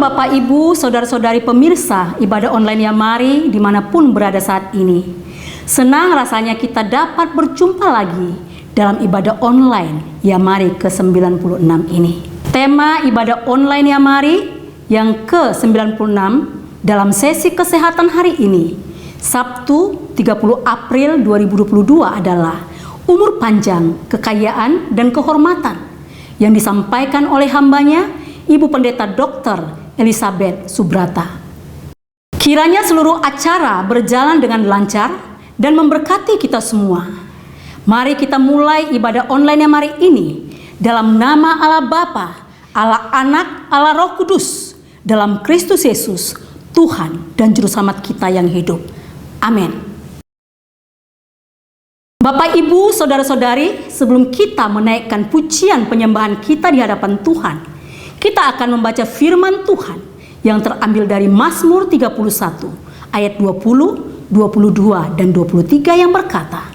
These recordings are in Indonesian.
Bapak, Ibu, Saudara-saudari pemirsa ibadah online Yamari dimanapun berada saat ini. Senang rasanya kita dapat berjumpa lagi dalam ibadah online Yamari ke-96 ini. Tema ibadah online Yamari yang ke-96 dalam sesi kesehatan hari ini, Sabtu 30 April 2022 adalah umur panjang, kekayaan, dan kehormatan yang disampaikan oleh hambanya Ibu Pendeta Dr. Elizabeth Subrata. Kiranya seluruh acara berjalan dengan lancar dan memberkati kita semua. Mari kita mulai ibadah online Yamari ini dalam nama Allah Bapa, Allah Anak, Allah Roh Kudus, dalam Kristus Yesus, Tuhan dan Juru Selamat kita yang hidup. Amin. Bapak, Ibu, Saudara-saudari, sebelum kita menaikkan pujian penyembahan kita di hadapan Tuhan, kita akan membaca firman Tuhan yang terambil dari Mazmur 31 ayat 20, 22, dan 23 yang berkata,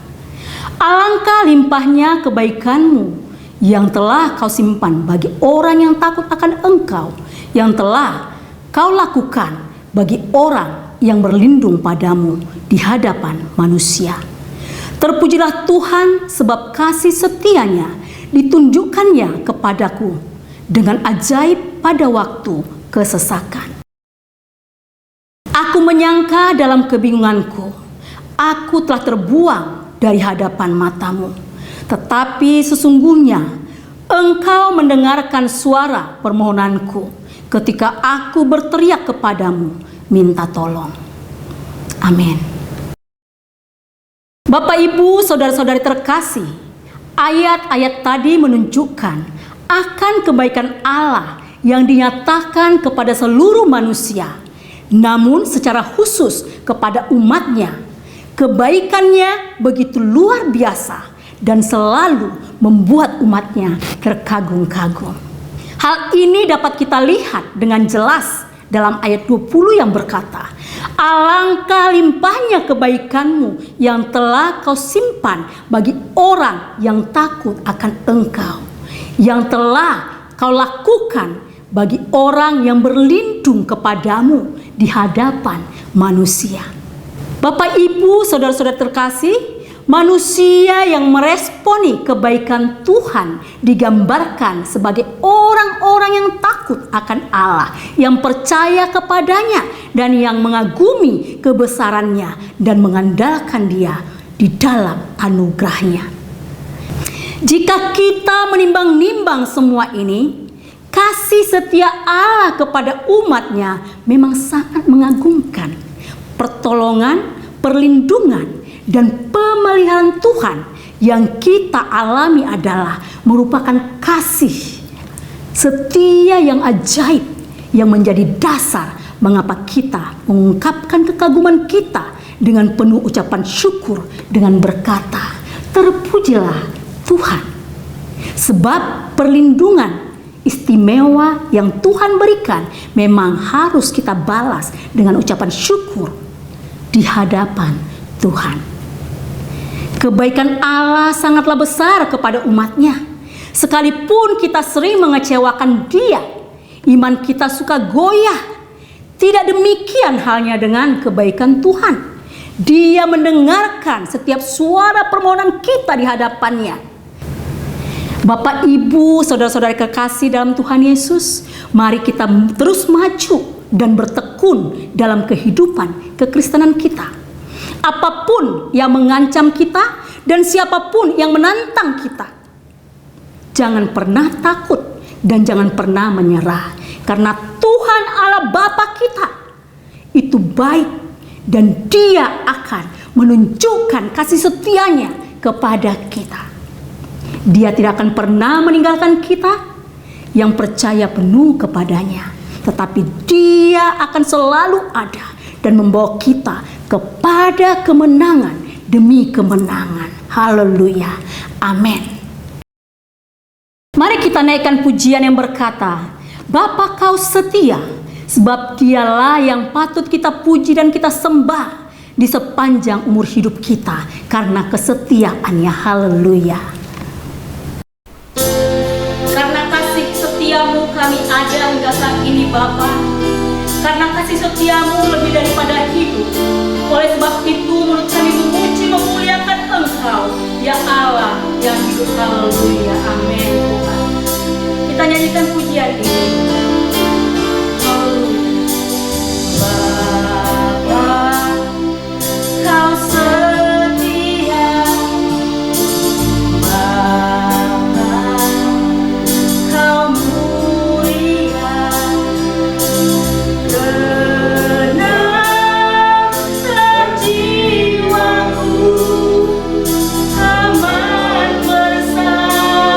"Alangkah limpahnya kebaikanmu yang telah kau simpan bagi orang yang takut akan Engkau, yang telah kau lakukan bagi orang yang berlindung padamu di hadapan manusia. Terpujilah Tuhan sebab kasih setianya ditunjukkannya kepadaku dengan ajaib pada waktu kesesakan. Aku menyangka dalam kebingunganku, aku telah terbuang dari hadapan matamu. Tetapi sesungguhnya Engkau mendengarkan suara permohonanku ketika aku berteriak kepadamu, minta tolong." Amin. Bapak, Ibu, Saudara-saudari terkasih, ayat-ayat tadi menunjukkan akan kebaikan Allah yang dinyatakan kepada seluruh manusia, namun secara khusus kepada umatnya. Kebaikannya begitu luar biasa dan selalu membuat umatnya terkagum-kagum. Hal ini dapat kita lihat dengan jelas dalam ayat 20 yang berkata, "Alangkah limpahnya kebaikanmu yang telah kau simpan bagi orang yang takut akan Engkau, yang telah kau lakukan bagi orang yang berlindung kepadamu di hadapan manusia." Bapak, Ibu, Saudara-saudara terkasih, manusia yang meresponi kebaikan Tuhan digambarkan sebagai orang-orang yang takut akan Allah, yang percaya kepadanya dan yang mengagumi kebesarannya dan mengandalkan Dia di dalam anugerahnya. Jika kita menimbang-nimbang semua ini, kasih setia Allah kepada umatnya memang sangat mengagumkan. Pertolongan, perlindungan, dan pemeliharaan Tuhan yang kita alami adalah merupakan kasih setia yang ajaib yang menjadi dasar mengapa kita mengungkapkan kekaguman kita dengan penuh ucapan syukur dengan berkata, "Terpujilah Tuhan." Sebab perlindungan istimewa yang Tuhan berikan memang harus kita balas dengan ucapan syukur di hadapan Tuhan. Kebaikan Allah sangatlah besar kepada umatnya. Sekalipun kita sering mengecewakan Dia, iman kita suka goyah. Tidak demikian halnya dengan kebaikan Tuhan. Dia mendengarkan setiap suara permohonan kita di hadapannya. Bapak, Ibu, Saudara-saudari kekasih dalam Tuhan Yesus, mari kita terus maju dan bertekun dalam kehidupan kekristenan kita. Apapun yang mengancam kita dan siapapun yang menantang kita, jangan pernah takut dan jangan pernah menyerah, karena Tuhan Allah Bapa kita itu baik dan Dia akan menunjukkan kasih setianya kepada kita. Dia tidak akan pernah meninggalkan kita yang percaya penuh kepadanya, tetapi Dia akan selalu ada dan membawa kita kepada kemenangan demi kemenangan. Haleluya. Amin. Mari kita naikkan pujian yang berkata, "Bapa, Kau setia," sebab Dialah yang patut kita puji dan kita sembah di sepanjang umur hidup kita karena kesetiaannya. Haleluya. Karena kasih setiamu kami ada hingga saat ini, Bapa. karena kasih setiamu lebih daripada hidup. Oleh sebab itu mulut kami memuji memuliakan Engkau, ya Allah yang hidup. Haleluya, amin Tuhan. Kita nyanyikan pujian ini. Bapa, Kau setia. Bapa, Kau mulia. Tenanglah jiwaku, aman bersamamu.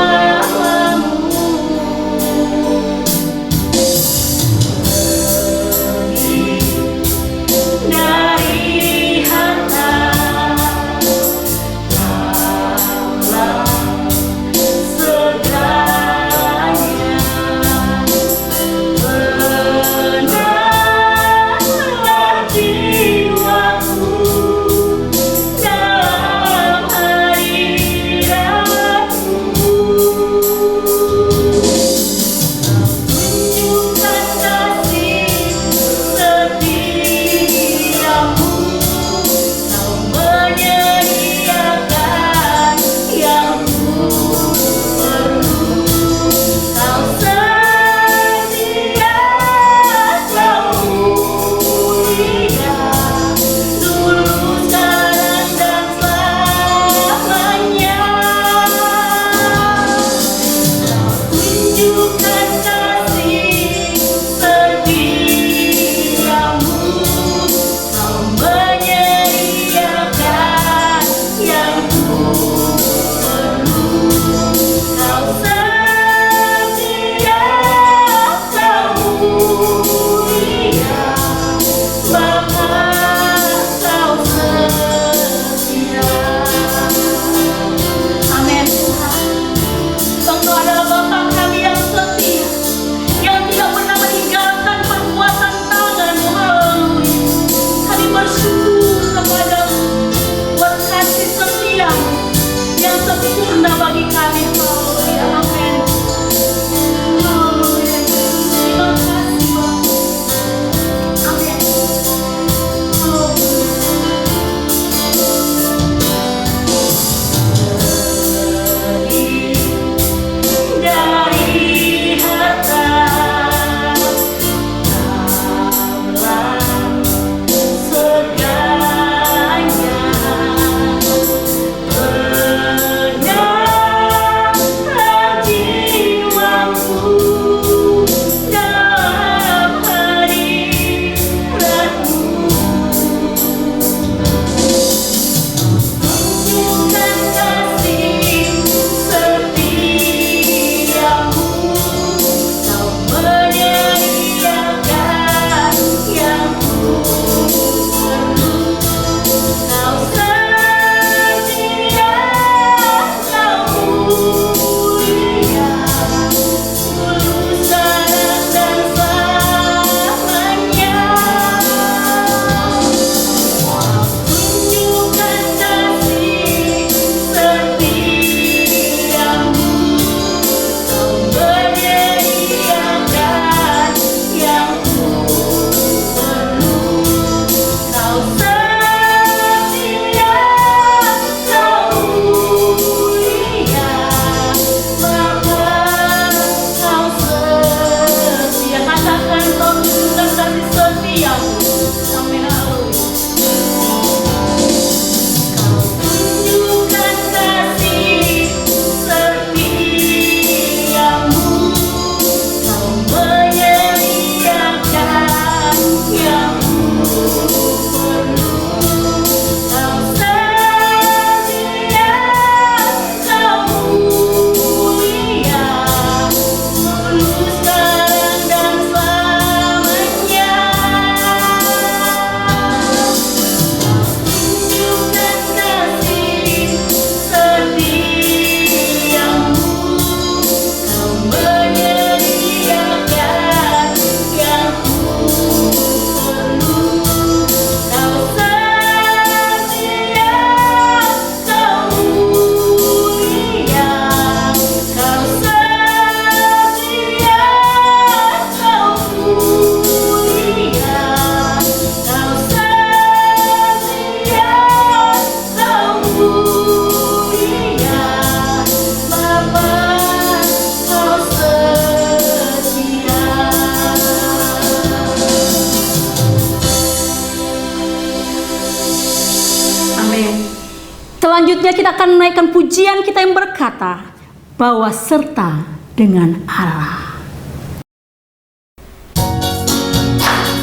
Selanjutnya kita akan menaikkan pujian kita yang berkata, bahwa serta dengan Allah.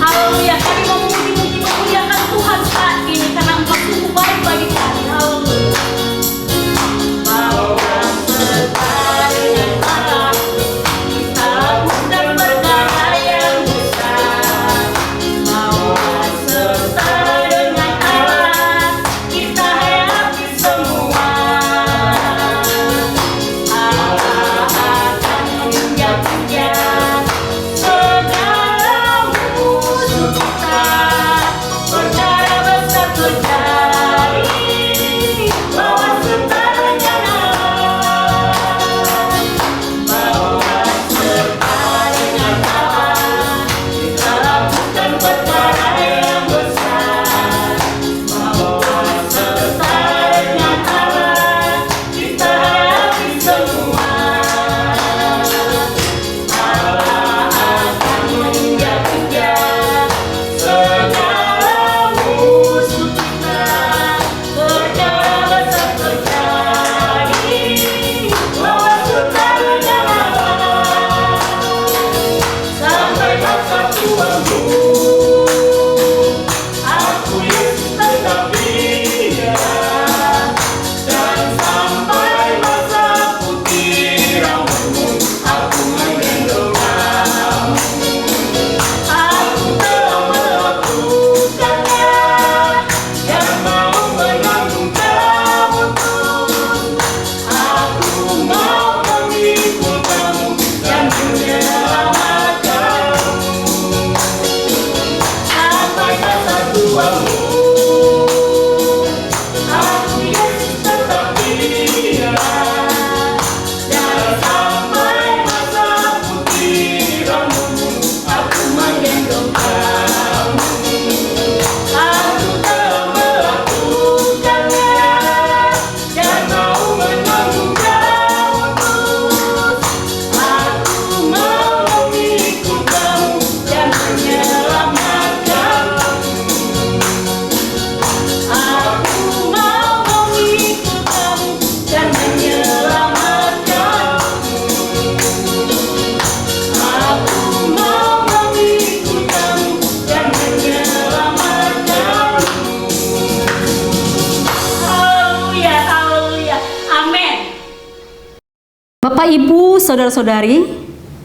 Haleluya, kami mau memuji-muji memuliakan Tuhan saat ini karena Engkau sungguh baik bagi kami. Haleluya. Bahwa serta dengan Allah, kita bukan perkara yang besar. Bahwa serta dengan Allah, kita hayati semua. Allah akan menjaga segala musuh kita. Perkara besar terjadi, bahwa serta dengan Allah. Bahwa serta dengan Allah, kita lakukan perkara yang besar. Bahwa serta dengan Allah, kita hayati semua. Allah akan menjaga segala musuh kita. Perkara besar terjadi, bahwa serta dengan Allah. Sampai masa tuamu, aku Yesus tetap dia. Dan sampai masa putih rambutmu, aku menggendong kamu. Aku telah melakukannya, yang mau menanggung kamu pun. Aku mau memikul kamu dan menyelamatkanmu. Sampai masa tuamu, aku Yesus tetap dia. Dan sampai masa putih rambutmu, aku menggendong kamu. Aku telah melakukannya, dan mau menanggung kamu terus. Aku mau memikul kamu dan menyelamatkanmu. Aku mau memikul kamu dan menyelamatkanmu. Aku mau memikul kamu dan menyelamatkanmu. Haleluya, haleluya, amin. Bapak, Ibu, saudara-saudari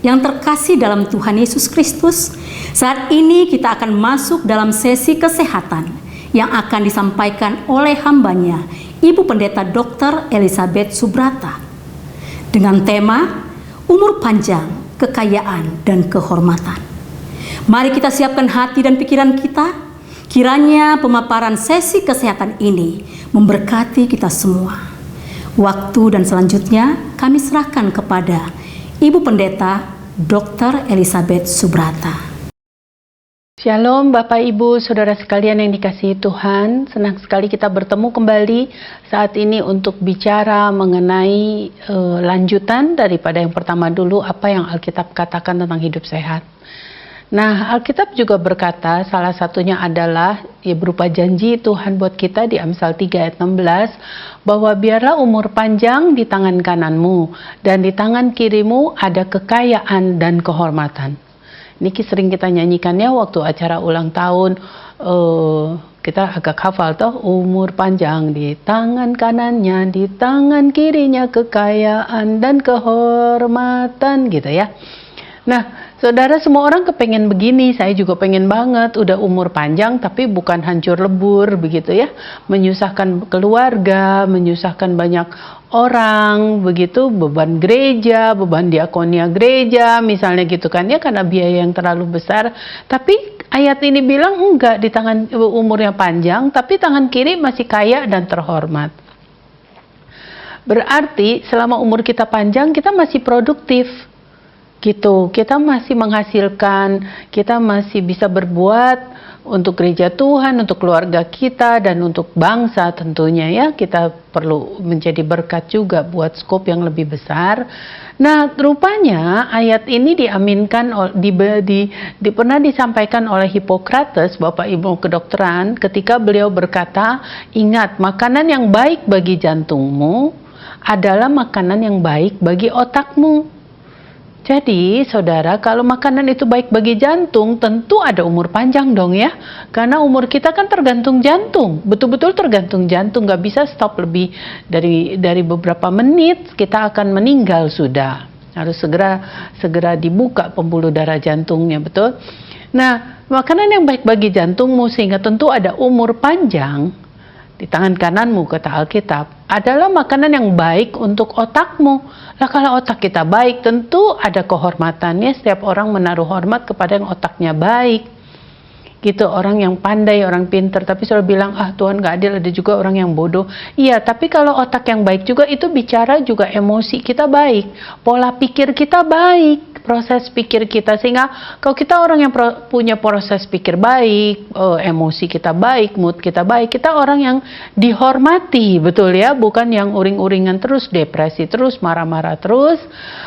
yang terkasih dalam Tuhan Yesus Kristus, saat ini kita akan masuk dalam sesi kesehatan yang akan disampaikan oleh hambanya, Ibu Pendeta Dr. Elizabeth Subrata, dengan tema umur panjang, kekayaan, dan kehormatan. Mari kita siapkan hati dan pikiran kita, kiranya pemaparan sesi kesehatan ini memberkati kita semua. Waktu dan selanjutnya kami serahkan kepada Ibu Pendeta Dr. Elizabeth Subrata. Shalom Bapak Ibu Saudara sekalian yang dikasihi Tuhan, senang sekali kita bertemu kembali saat ini untuk bicara mengenai lanjutan daripada yang pertama dulu, apa yang Alkitab katakan tentang hidup sehat. Nah, Alkitab juga berkata, salah satunya adalah ya berupa janji Tuhan buat kita di Amsal 3 ayat 16, bahwa biarlah umur panjang di tangan kananmu dan di tangan kirimu ada kekayaan dan kehormatan. Ini sering kita nyanyikannya waktu acara ulang tahun, kita agak hafal toh, umur panjang di tangan kanannya, di tangan kirinya kekayaan dan kehormatan gitu ya. Nah, saudara, semua orang kepengen begini, saya juga pengen banget, udah umur panjang tapi bukan hancur lebur begitu ya, menyusahkan keluarga, menyusahkan banyak orang begitu, beban gereja, beban diakonia gereja misalnya gitu kan ya, karena biaya yang terlalu besar. Tapi ayat ini bilang enggak, di tangan umurnya panjang tapi tangan kiri masih kaya dan terhormat. Berarti selama umur kita panjang kita masih produktif gitu, kita masih menghasilkan, kita masih bisa berbuat untuk gereja Tuhan, untuk keluarga kita, dan untuk bangsa tentunya ya. Kita perlu menjadi berkat juga buat skop yang lebih besar. Nah, rupanya ayat ini diaminkan, pernah disampaikan oleh Hippocrates, Bapak Ibu kedokteran, ketika beliau berkata, ingat, makanan yang baik bagi jantungmu adalah makanan yang baik bagi otakmu. Jadi, saudara, kalau makanan itu baik bagi jantung, tentu ada umur panjang dong ya. Karena umur kita kan tergantung jantung, betul-betul tergantung jantung, nggak bisa stop lebih dari beberapa menit, kita akan meninggal sudah. Harus segera dibuka pembuluh darah jantungnya, betul? Nah, makanan yang baik bagi jantungmu sehingga tentu ada umur panjang, di tangan kananmu kata Alkitab, adalah makanan yang baik untuk otakmu. Lah kalau otak kita baik, tentu ada kehormatannya. Setiap orang menaruh hormat kepada yang otaknya baik. Gitu, orang yang pandai, orang pintar. Tapi selalu bilang, Tuhan gak adil, ada juga orang yang bodoh. Iya, tapi kalau otak yang baik juga, itu bicara juga emosi kita baik. Pola pikir kita baik. Proses pikir kita, sehingga kalau kita orang yang punya proses pikir baik, emosi kita baik, mood kita baik, kita orang yang dihormati, betul ya, bukan yang uring-uringan terus, depresi terus, marah-marah terus,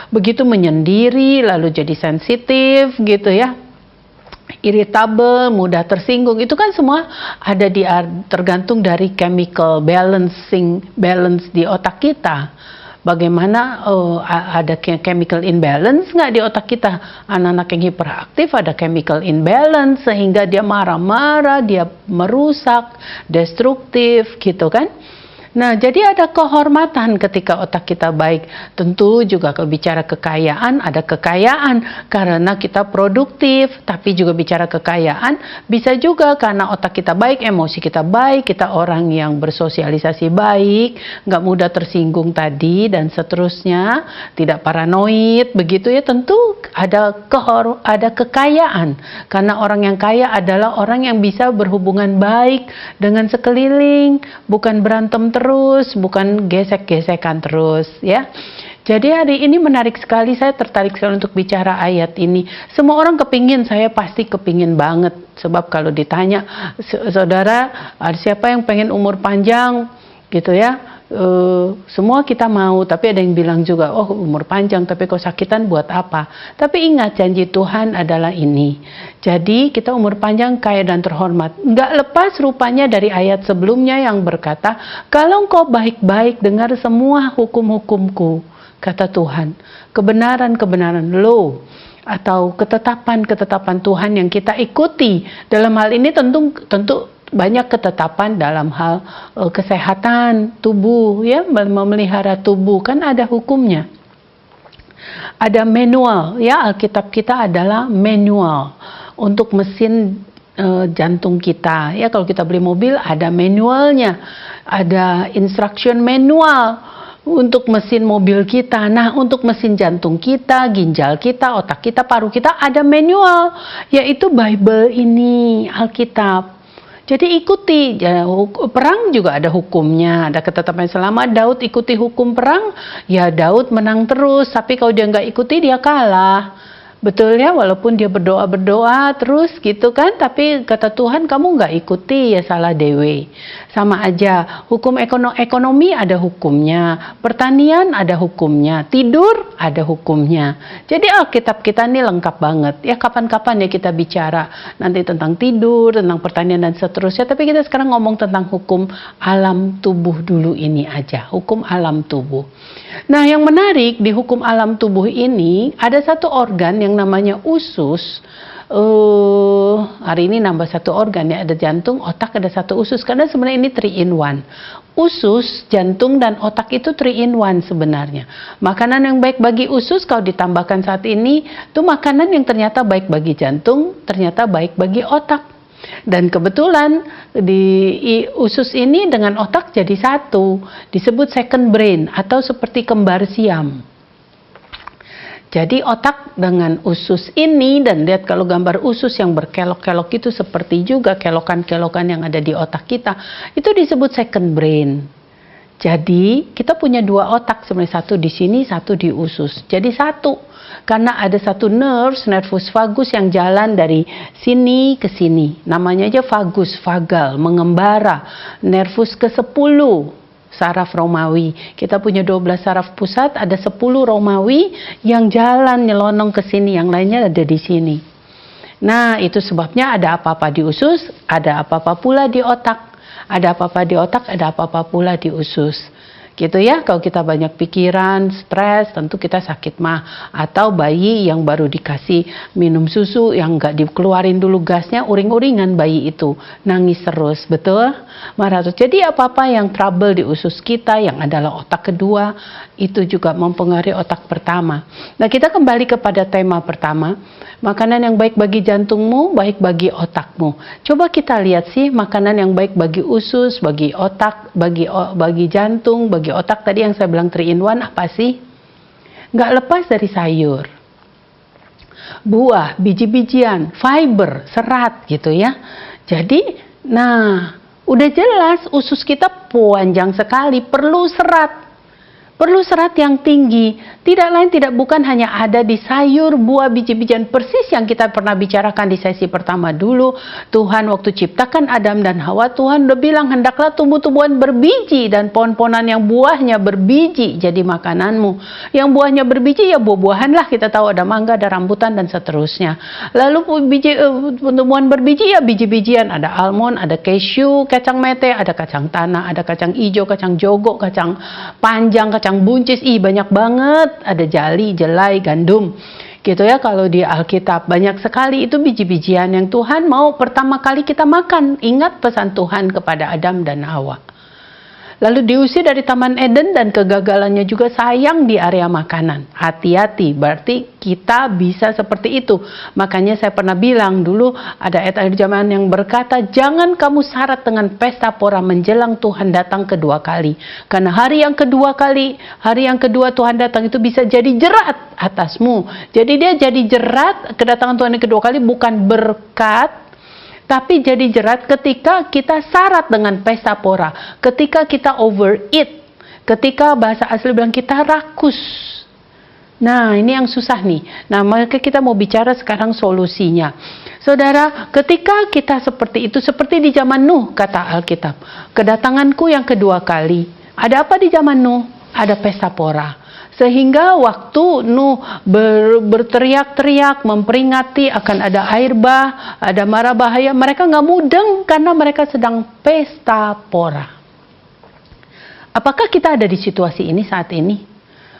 begitu menyendiri, lalu jadi sensitif gitu ya, irritable, mudah tersinggung. Itu kan semua ada tergantung dari chemical balance di otak kita. Bagaimana ada chemical imbalance nggak di otak kita? Anak-anak yang hiperaktif ada chemical imbalance sehingga dia marah-marah, dia merusak, destruktif gitu kan. Nah, jadi ada kehormatan ketika otak kita baik. Tentu juga kalau bicara kekayaan, ada kekayaan karena kita produktif, tapi juga bicara kekayaan bisa juga karena otak kita baik, emosi kita baik, kita orang yang bersosialisasi baik, nggak mudah tersinggung tadi, dan seterusnya, tidak paranoid, begitu ya. Tentu ada kekayaan, karena orang yang kaya adalah orang yang bisa berhubungan baik dengan sekeliling, bukan berantem terus, bukan gesek-gesekan terus ya. Jadi hari ini menarik sekali, saya tertarik sekali untuk bicara ayat ini. Semua orang kepingin, saya pasti kepingin banget. Sebab kalau ditanya, saudara, siapa yang pengen umur panjang gitu ya, semua kita mau, tapi ada yang bilang juga, oh umur panjang tapi kok sakitan buat apa. Tapi ingat, janji Tuhan adalah ini. Jadi kita umur panjang, kaya dan terhormat. Nggak lepas rupanya dari ayat sebelumnya yang berkata, kalau engkau baik-baik dengar semua hukum-hukumku, kata Tuhan, kebenaran-kebenaran lo, atau ketetapan-ketetapan Tuhan yang kita ikuti. Dalam hal ini tentu banyak ketetapan dalam hal kesehatan tubuh ya, memelihara tubuh kan ada hukumnya. Ada manual ya, Alkitab kita adalah manual untuk mesin jantung kita ya. Kalau kita beli mobil ada manualnya, ada instruction manual untuk mesin mobil kita. Nah, untuk mesin jantung kita, ginjal kita, otak kita, paru kita ada manual, yaitu Bible ini, Alkitab. Jadi ikuti, perang juga ada hukumnya, ada ketetapan. Selama Daud ikuti hukum perang, ya Daud menang terus. Tapi kalau dia nggak ikuti, dia kalah. Betul ya, walaupun dia berdoa terus gitu kan, tapi kata Tuhan kamu nggak ikuti, ya salah dewe. Sama aja, hukum ekonomi ada hukumnya, pertanian ada hukumnya, tidur ada hukumnya. Jadi Alkitab kita ini lengkap banget. Ya kapan-kapan ya kita bicara nanti tentang tidur, tentang pertanian dan seterusnya. Tapi kita sekarang ngomong tentang hukum alam tubuh dulu ini aja, hukum alam tubuh. Nah, yang menarik di hukum alam tubuh ini ada satu organ yang namanya usus. Hari ini nambah satu organ ya, ada jantung, otak, ada satu usus, karena sebenarnya ini 3 in 1. Usus, jantung, dan otak itu 3 in 1 sebenarnya. Makanan yang baik bagi usus kalau ditambahkan saat ini, itu makanan yang ternyata baik bagi jantung, ternyata baik bagi otak. Dan kebetulan di usus ini dengan otak jadi satu, disebut second brain atau seperti kembar siam. Jadi otak dengan usus ini, dan lihat kalau gambar usus yang berkelok-kelok itu seperti juga kelokan-kelokan yang ada di otak kita, itu disebut second brain. Jadi kita punya dua otak sebenarnya, satu di sini, satu di usus. Jadi satu, karena ada satu nervus vagus yang jalan dari sini ke sini. Namanya aja vagus, vagal, mengembara. Nervus ke-10, saraf Romawi. Kita punya 12 saraf pusat, ada 10 Romawi yang jalan nyelonong ke sini, yang lainnya ada di sini. Nah, itu sebabnya ada apa-apa di usus, ada apa-apa pula di otak. Ada apa-apa di otak, ada apa-apa pula di usus. Gitu ya, kalau kita banyak pikiran, stres, tentu kita sakit mah. Atau bayi yang baru dikasih minum susu, yang nggak dikeluarin dulu gasnya, uring-uringan bayi itu. Nangis terus, betul? Marah terus. Jadi apa-apa yang trouble di usus kita, yang adalah otak kedua, itu juga mempengaruhi otak pertama. Nah, kita kembali kepada tema pertama. Makanan yang baik bagi jantungmu, baik bagi otakmu. Coba kita lihat sih, makanan yang baik bagi usus, bagi otak, bagi jantung, bagi otak tadi yang saya bilang 3 in 1 apa sih? Nggak lepas dari sayur, buah, biji-bijian, fiber, serat gitu ya. Jadi, nah udah jelas usus kita panjang sekali, perlu serat. Perlu serat yang tinggi, tidak lain tidak bukan hanya ada di sayur, buah, biji-bijian, persis yang kita pernah bicarakan di sesi pertama dulu. Tuhan waktu ciptakan Adam dan Hawa, Tuhan udah bilang hendaklah tumbuh-tumbuhan berbiji dan pohon-pohonan yang buahnya berbiji jadi makananmu. Yang buahnya berbiji ya buah-buahan lah, kita tahu ada mangga, ada rambutan dan seterusnya. Lalu tumbuhan berbiji ya biji-bijian, ada almond, ada cashew, kacang mete, ada kacang tanah, ada kacang hijau, kacang jogok, kacang panjang, kacang buncis, banyak banget, ada jali, jelai, gandum gitu ya. Kalau di Alkitab banyak sekali itu biji-bijian yang Tuhan mau pertama kali kita makan. Ingat pesan Tuhan kepada Adam dan Hawa. Lalu diusir dari Taman Eden dan kegagalannya juga sayang di area makanan. Hati-hati, berarti kita bisa seperti itu. Makanya saya pernah bilang dulu, ada ayat akhir zaman yang berkata, jangan kamu syarat dengan pesta pora menjelang Tuhan datang kedua kali. Karena hari yang kedua Tuhan datang itu bisa jadi jerat atasmu. Jadi dia jadi jerat, kedatangan Tuhan yang kedua kali bukan berkat, tapi jadi jerat ketika kita syarat dengan pesta pora, ketika kita overeat, ketika bahasa asli bilang kita rakus. Nah, ini yang susah nih. Nah, maka kita mau bicara sekarang solusinya. Saudara, ketika kita seperti itu, seperti di zaman Nuh, kata Alkitab, kedatanganku yang kedua kali. Ada apa di zaman Nuh? Ada pesta pora. Sehingga waktu Nuh berteriak-teriak memperingati akan ada air bah, ada mara bahaya, mereka nggak mudeng karena mereka sedang pesta pora. Apakah kita ada di situasi ini saat ini?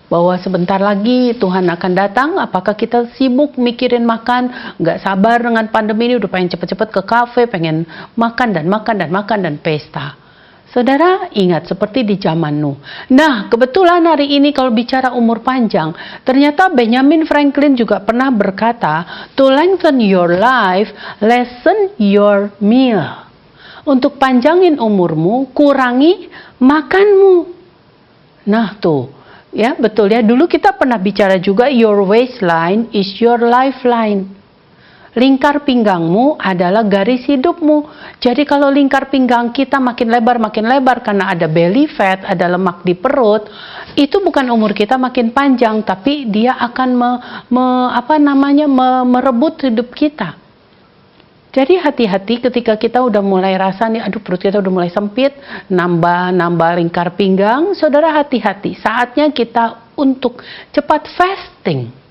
Bahwa sebentar lagi Tuhan akan datang, apakah kita sibuk mikirin makan, nggak sabar dengan pandemi ini, udah pengen cepet-cepet ke kafe, pengen makan dan pesta. Saudara ingat seperti di zaman Nuh. Nah, kebetulan hari ini kalau bicara umur panjang, ternyata Benjamin Franklin juga pernah berkata, to lengthen your life, lessen your meal. Untuk panjangin umurmu, kurangi makanmu. Nah tuh, ya betul ya. Dulu kita pernah bicara juga, your waistline is your lifeline. Lingkar pinggangmu adalah garis hidupmu. Jadi kalau lingkar pinggang kita makin lebar karena ada belly fat, ada lemak di perut, itu bukan umur kita makin panjang, tapi dia akan merebut hidup kita. Jadi hati-hati ketika kita udah mulai rasa nih, aduh perut kita udah mulai sempit, nambah lingkar pinggang, saudara hati-hati. Saatnya kita untuk cepat fasting.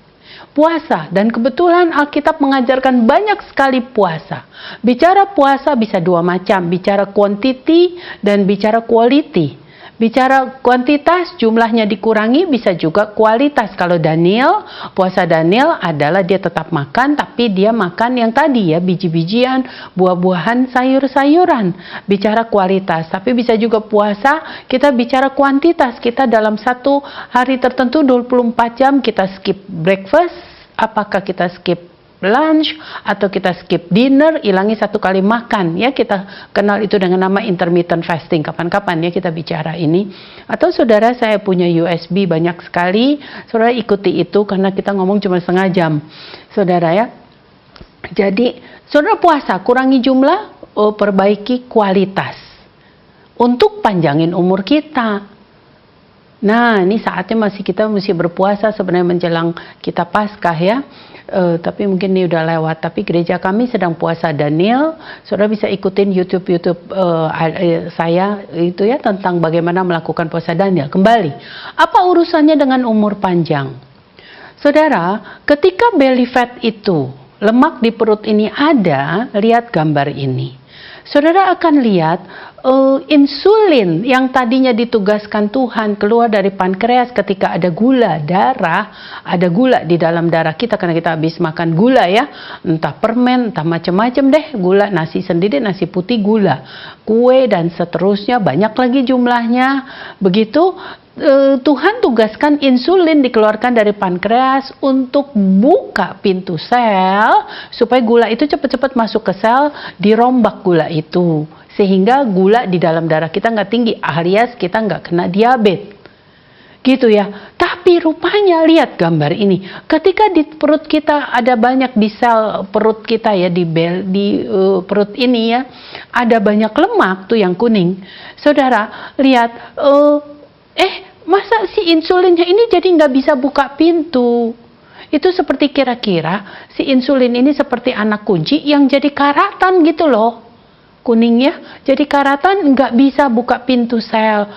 Puasa, dan kebetulan Alkitab mengajarkan banyak sekali puasa. Bicara puasa bisa dua macam, bicara quantity dan bicara quality. Bicara kuantitas, jumlahnya dikurangi, bisa juga kualitas. Kalau Daniel, puasa Daniel adalah dia tetap makan, tapi dia makan yang tadi ya, biji-bijian, buah-buahan, sayur-sayuran. Bicara kualitas, tapi bisa juga puasa, kita bicara kuantitas. Kita dalam satu hari tertentu 24 jam kita skip breakfast, apakah kita skip lunch atau kita skip dinner, ilangi satu kali makan ya, kita kenal itu dengan nama intermittent fasting. Kapan-kapan ya kita bicara ini. Atau saudara, saya punya USB banyak sekali, saudara ikuti itu karena kita ngomong cuma setengah jam saudara ya. Jadi saudara puasa, kurangi jumlah, perbaiki kualitas untuk panjangin umur kita. Nah, ini saatnya kita masih berpuasa sebenarnya menjelang kita Paskah ya. Tapi mungkin ini udah lewat. Tapi gereja kami sedang puasa Daniel. Saudara bisa ikutin YouTube saya itu ya tentang bagaimana melakukan puasa Daniel. Kembali, apa urusannya dengan umur panjang? Saudara, ketika belly fat itu, lemak di perut ini ada, lihat gambar ini. Saudara akan lihat insulin yang tadinya ditugaskan Tuhan keluar dari pankreas ketika ada gula darah, ada gula di dalam darah kita karena kita habis makan gula ya, entah permen, entah macam-macam deh, gula, nasi sendiri, nasi putih, gula, kue dan seterusnya, banyak lagi jumlahnya. Begitu Tuhan tugaskan insulin dikeluarkan dari pankreas untuk buka pintu sel supaya gula itu cepat-cepat masuk ke sel, dirombak gula itu sehingga gula di dalam darah kita nggak tinggi, alias kita nggak kena diabetes gitu ya. Tapi rupanya lihat gambar ini, ketika di perut kita ada banyak di sel perut kita ya, di perut ini ya ada banyak lemak tuh yang kuning. Saudara lihat, masa si insulinnya ini jadi nggak bisa buka pintu? Itu seperti kira-kira si insulin ini seperti anak kunci yang jadi karatan gitu loh, kuningnya jadi karatan, nggak bisa buka pintu sel.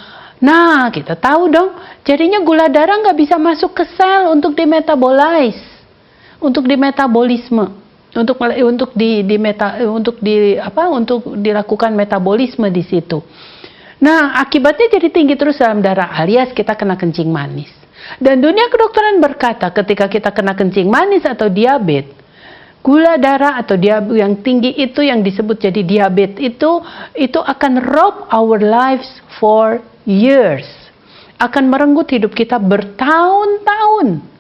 Nah, kita tahu dong, jadinya gula darah nggak bisa masuk ke sel untuk dimetabolisme, untuk dilakukan metabolisme di situ. Nah, akibatnya jadi tinggi terus dalam darah, alias kita kena kencing manis. Dan dunia kedokteran berkata ketika kita kena kencing manis atau diabetes, gula darah atau diabetes yang tinggi itu yang disebut jadi diabetes itu akan rob our lives for years. Akan merenggut hidup kita bertahun-tahun.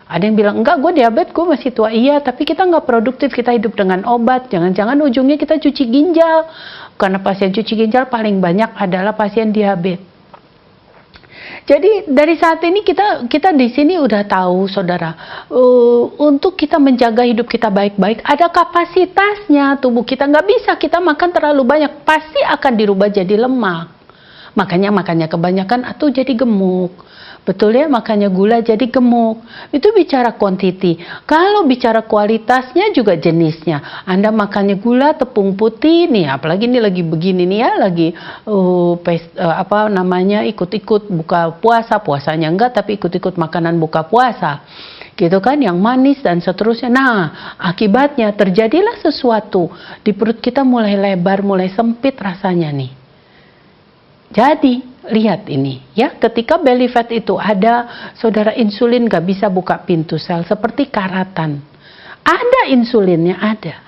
Ada yang bilang, enggak, gue diabetes, gue masih tua. Iya, tapi kita nggak produktif, kita hidup dengan obat. Jangan-jangan ujungnya kita cuci ginjal. Karena pasien cuci ginjal paling banyak adalah pasien diabetes. Jadi dari saat ini kita di sini udah tahu, saudara, untuk kita menjaga hidup kita baik-baik, ada kapasitasnya tubuh kita. Nggak bisa kita makan terlalu banyak, pasti akan dirubah jadi lemak. Makanya kebanyakan atau jadi gemuk. Betul ya, makanya gula jadi gemuk. Itu bicara quantity. Kalau bicara kualitasnya juga jenisnya. Anda makannya gula, tepung putih nih, apalagi ini lagi begini nih ya, lagi ikut-ikut buka puasa, puasanya enggak tapi ikut-ikut makanan buka puasa. Gitu kan, yang manis dan seterusnya. Nah, akibatnya terjadilah sesuatu di perut kita, mulai lebar, mulai sempit rasanya nih. Jadi lihat ini ya, ketika belly fat itu ada, saudara, insulin gak bisa buka pintu sel seperti karatan. Ada insulinnya ada,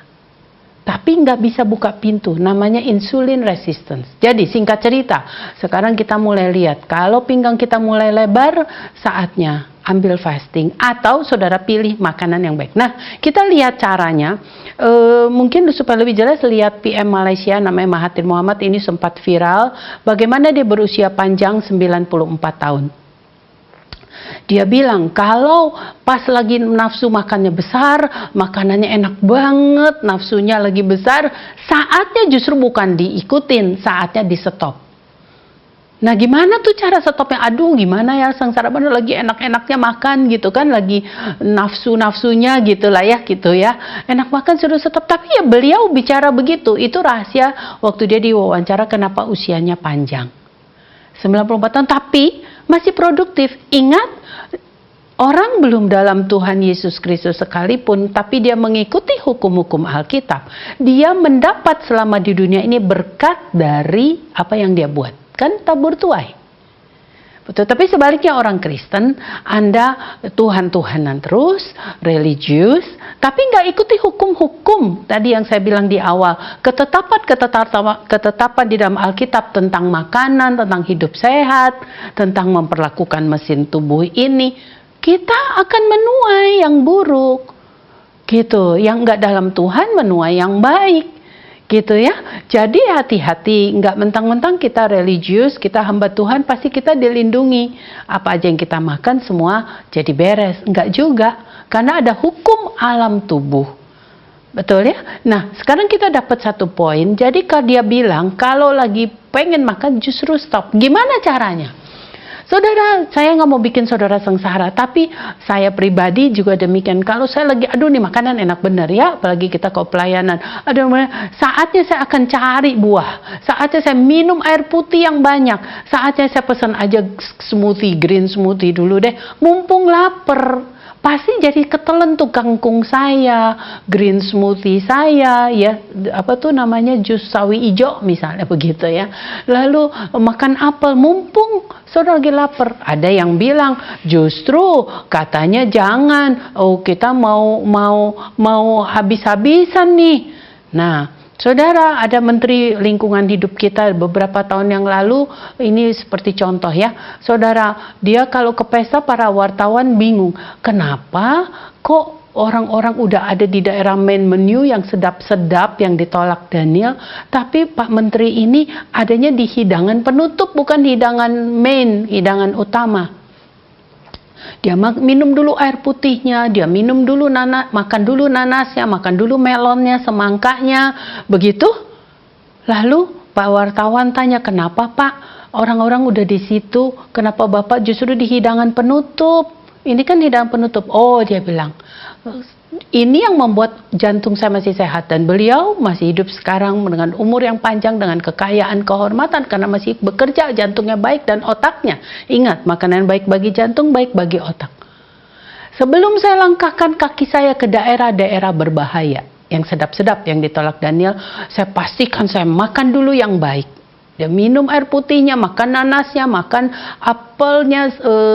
tapi nggak bisa buka pintu, namanya insulin resistance. Jadi singkat cerita, sekarang kita mulai lihat, kalau pinggang kita mulai lebar, saatnya ambil fasting atau saudara pilih makanan yang baik. Nah, kita lihat caranya. Mungkin supaya lebih jelas, lihat PM Malaysia namanya Mahathir Mohamad, ini sempat viral bagaimana dia berusia panjang 94 tahun. Dia bilang kalau pas lagi nafsu makannya besar, makanannya enak banget, nafsunya lagi besar, saatnya justru bukan diikutin, saatnya di stop. Nah, gimana tuh cara stopnya? Aduh, gimana ya, sengsara banget, lagi enak-enaknya makan gitu kan, lagi nafsu-nafsunya gitu lah ya, gitu ya. Enak makan suruh stop, tapi ya beliau bicara begitu. Itu rahasia waktu dia diwawancara kenapa usianya panjang. 94 tahun, tapi masih produktif. Ingat, orang belum dalam Tuhan Yesus Kristus sekalipun, tapi dia mengikuti hukum-hukum Alkitab. Dia mendapat selama di dunia ini berkat dari apa yang dia buat. Kan tabur tuai. Betul, tapi sebaliknya orang Kristen, Anda Tuhan-Tuhanan terus, religius, tapi nggak ikuti hukum-hukum tadi yang saya bilang di awal, ketetapan di dalam Alkitab tentang makanan, tentang hidup sehat, tentang memperlakukan mesin tubuh ini, kita akan menuai yang buruk, gitu. Yang nggak dalam Tuhan menuai yang baik. Gitu ya, jadi hati-hati, nggak mentang-mentang kita religius, kita hamba Tuhan, pasti kita dilindungi. Apa aja yang kita makan semua jadi beres, nggak juga, karena ada hukum alam tubuh. Betul ya? Nah, sekarang kita dapat satu poin, jadi kalau dia bilang, kalau lagi pengen makan justru stop. Gimana caranya? Saudara, saya nggak mau bikin saudara sengsara, tapi saya pribadi juga demikian. Kalau saya lagi, aduh nih makanan enak bener ya, apalagi kita ke pelayanan. Aduh, saatnya saya akan cari buah. Saatnya saya minum air putih yang banyak. Saatnya saya pesan aja smoothie, green smoothie dulu deh. Mumpung lapar. Pasti jadi ketelen tuh kangkung saya, green smoothie saya, ya apa tuh namanya jus sawi ijo misalnya begitu ya. Lalu makan apel, mumpung saudara lagi lapar. Ada yang bilang justru katanya jangan, oh kita mau habis-habisan nih. Nah, saudara, ada Menteri Lingkungan Hidup kita beberapa tahun yang lalu, ini seperti contoh ya. Saudara, dia kalau ke pesta para wartawan bingung. Kenapa kok orang-orang udah ada di daerah main menu yang sedap-sedap yang ditolak Daniel, tapi Pak Menteri ini adanya di hidangan penutup, bukan hidangan main, hidangan utama. Dia minum dulu air putihnya, dia minum dulu makan dulu nanasnya, makan dulu melonnya, semangkanya, begitu. Lalu Pak wartawan tanya, kenapa Pak? Orang-orang udah di situ, kenapa Bapak justru di hidangan penutup? Ini kan hidangan penutup. Oh, dia bilang, ini yang membuat jantung saya masih sehat, dan beliau masih hidup sekarang dengan umur yang panjang, dengan kekayaan, kehormatan, karena masih bekerja, jantungnya baik dan otaknya. Ingat, makanan baik bagi jantung, baik bagi otak. Sebelum saya langkahkan kaki saya ke daerah-daerah berbahaya, yang sedap-sedap yang ditolak Daniel, saya pastikan saya makan dulu yang baik. Dia minum air putihnya, makan nanasnya, makan apelnya,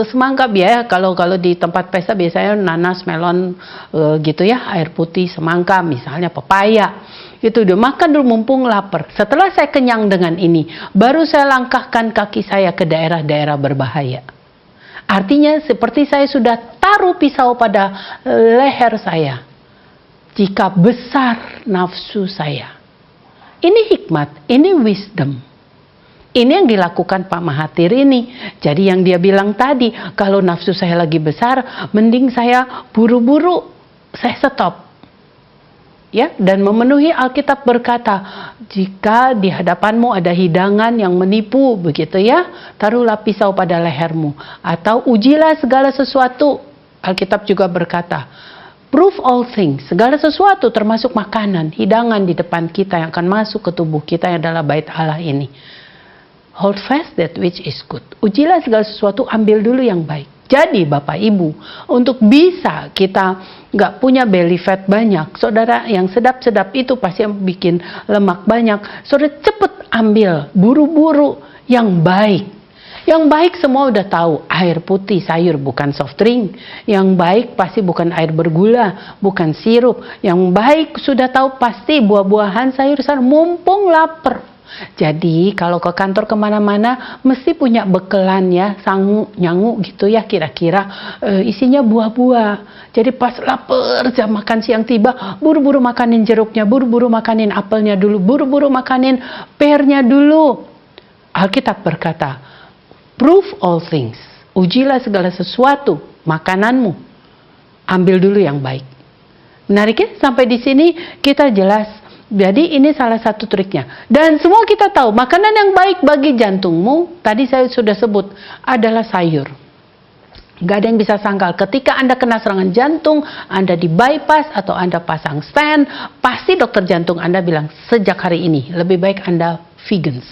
semangka. Ya, kalau di tempat pesta biasanya nanas, melon, gitu ya, air putih, semangka, misalnya pepaya. Itu dia makan dulu mumpung lapar. Setelah saya kenyang dengan ini, baru saya langkahkan kaki saya ke daerah-daerah berbahaya. Artinya seperti saya sudah taruh pisau pada leher saya. Jika besar nafsu saya. Ini hikmat, ini wisdom. Ini yang dilakukan Pak Mahathir ini. Jadi yang dia bilang tadi, kalau nafsu saya lagi besar, mending saya buru-buru, saya stop. Ya, dan memenuhi Alkitab berkata, jika di hadapanmu ada hidangan yang menipu, begitu ya, taruhlah pisau pada lehermu. Atau ujilah segala sesuatu. Alkitab juga berkata, prove all things, segala sesuatu termasuk makanan, hidangan di depan kita yang akan masuk ke tubuh kita yang adalah bait Allah ini. Hold fast that which is good. Ujilah segala sesuatu, ambil dulu yang baik. Jadi Bapak Ibu, untuk bisa kita nggak punya belly fat banyak, saudara, yang sedap-sedap itu pasti yang bikin lemak banyak. Saudara cepet ambil, buru-buru yang baik. Yang baik semua udah tahu, air putih, sayur, bukan soft drink. Yang baik pasti bukan air bergula, bukan sirup. Yang baik sudah tahu pasti buah-buahan, sayur-sayur, mumpung lapar. Jadi kalau ke kantor kemana-mana mesti punya bekelan ya, sangu, nyangu gitu ya, kira-kira isinya buah-buah. Jadi pas lapar jam makan siang tiba, buru-buru makanin jeruknya, buru-buru makanin apelnya dulu, buru-buru makanin pearnya dulu. Alkitab berkata, prove all things, ujilah segala sesuatu, makananmu, ambil dulu yang baik. Menarik ya, sampai di sini kita jelas. Jadi ini salah satu triknya. Dan semua kita tahu, makanan yang baik bagi jantungmu, tadi saya sudah sebut, adalah sayur. Gak ada yang bisa sangkal, ketika Anda kena serangan jantung, Anda di bypass atau Anda pasang stent, pasti dokter jantung Anda bilang, sejak hari ini, lebih baik Anda vegans.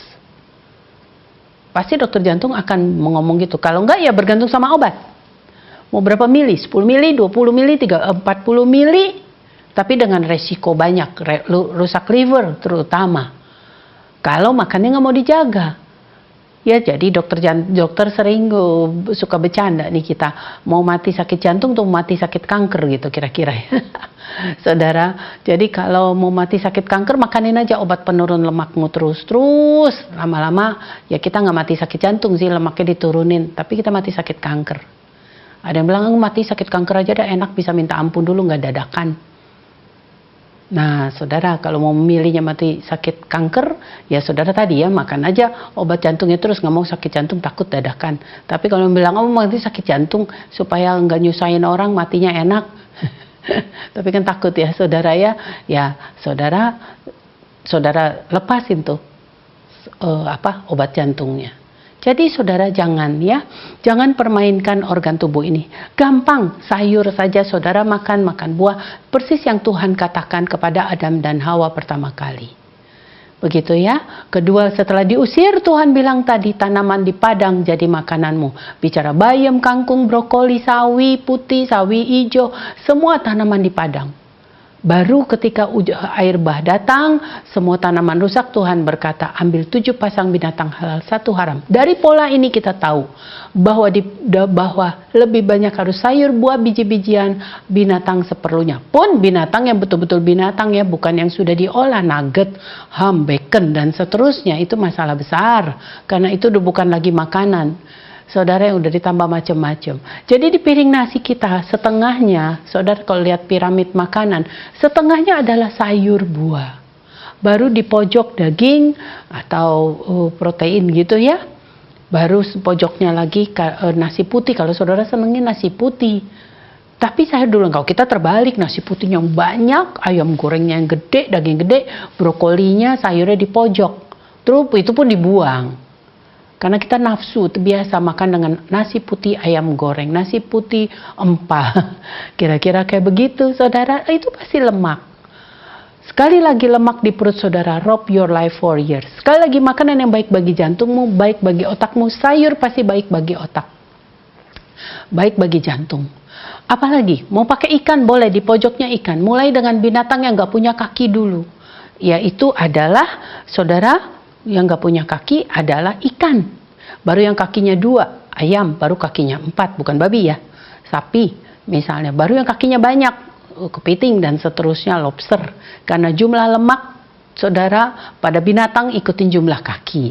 Pasti dokter jantung akan ngomong gitu. Kalau enggak, ya bergantung sama obat. Mau berapa mili? 10 mili, 20 mili, 40 mili. Tapi dengan resiko banyak, rusak liver terutama. Kalau makannya nggak mau dijaga. Ya jadi dokter sering suka bercanda nih kita. Mau mati sakit jantung atau mati sakit kanker gitu kira-kira. Saudara, jadi kalau mau mati sakit kanker makanin aja obat penurun lemakmu terus. Lama-lama ya kita nggak mati sakit jantung sih, lemaknya diturunin. Tapi kita mati sakit kanker. Ada yang bilang mati sakit kanker aja dah enak, bisa minta ampun dulu nggak dadakan. Nah, saudara, kalau mau memilihnya mati sakit kanker, ya saudara tadi ya, makan aja obat jantungnya terus, nggak mau sakit jantung, takut dadakan. Tapi kalau bilang, oh mati sakit jantung, supaya nggak nyusahin orang, matinya enak. Tapi kan takut ya, saudara ya saudara lepasin tuh, obat jantungnya. Jadi saudara jangan permainkan organ tubuh ini. Gampang, sayur saja saudara makan buah, persis yang Tuhan katakan kepada Adam dan Hawa pertama kali. Begitu ya. Kedua, setelah diusir, Tuhan bilang tadi, tanaman di padang jadi makananmu. Bicara bayam, kangkung, brokoli, sawi putih, sawi hijau, semua tanaman di padang. Baru ketika air bah datang, semua tanaman rusak, Tuhan berkata, ambil 7 pasang binatang halal, 1 haram. Dari pola ini kita tahu bahwa lebih banyak harus sayur, buah, biji-bijian, binatang seperlunya. Pun binatang yang betul-betul binatang ya, bukan yang sudah diolah, nugget, ham, bacon, dan seterusnya. Itu masalah besar, karena itu udah bukan lagi makanan. Saudara, yang udah ditambah macam-macam. Jadi di piring nasi kita, setengahnya, saudara kalau lihat piramid makanan, setengahnya adalah sayur buah. Baru di pojok daging atau protein gitu ya. Baru pojoknya lagi nasi putih, kalau saudara senengin nasi putih. Tapi saya dulu, kalau kita terbalik, nasi putihnya yang banyak, ayam gorengnya yang gede, daging gede, brokolinya, sayurnya di pojok. Terus itu pun dibuang. Karena kita nafsu, terbiasa makan dengan nasi putih ayam goreng, nasi putih empal. Kira-kira kayak begitu, saudara, itu pasti lemak. Sekali lagi lemak di perut saudara, rob your life for years. Sekali lagi makanan yang baik bagi jantungmu, baik bagi otakmu, sayur pasti baik bagi otak. Baik bagi jantung. Apalagi, mau pakai ikan boleh, di pojoknya ikan. Mulai dengan binatang yang gak punya kaki dulu. Yaitu adalah, saudara, yang gak punya kaki adalah ikan. Baru yang kakinya 2, ayam. Baru kakinya 4, bukan babi ya, sapi misalnya. Baru yang kakinya banyak, kepiting dan seterusnya, lobster. Karena jumlah lemak, saudara, pada binatang ikutin jumlah kaki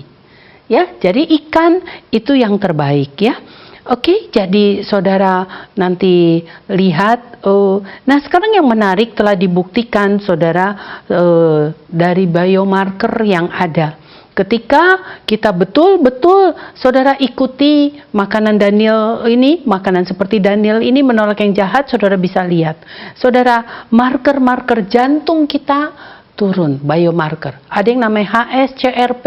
ya. Jadi ikan itu yang terbaik ya. Oke, jadi saudara nanti lihat. Nah sekarang yang menarik telah dibuktikan saudara dari biomarker yang ada. Ketika kita betul-betul saudara ikuti makanan Daniel ini, makanan seperti Daniel ini menolak yang jahat, saudara bisa lihat. Saudara, marker-marker jantung kita turun, biomarker. Ada yang namanya HSCRP,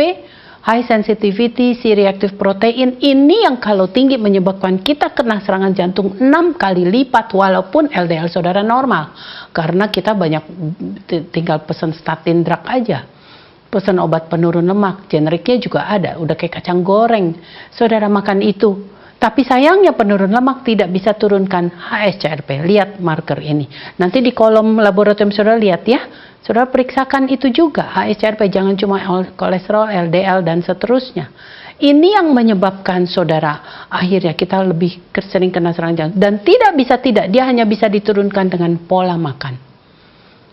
High Sensitivity C-reactive protein. Ini yang kalau tinggi menyebabkan kita kena serangan jantung 6 kali lipat walaupun LDL saudara normal. Karena kita banyak tinggal pesan statin drug aja. Pesan obat penurun lemak, generiknya juga ada, udah kayak kacang goreng. Saudara makan itu. Tapi sayangnya penurun lemak tidak bisa turunkan HSCRP. Lihat marker ini. Nanti di kolom laboratorium saudara lihat ya. Saudara periksakan itu juga, HSCRP, jangan cuma kolesterol, LDL, dan seterusnya. Ini yang menyebabkan saudara, akhirnya kita lebih sering kena serangan jantung. Dan dia hanya bisa diturunkan dengan pola makan.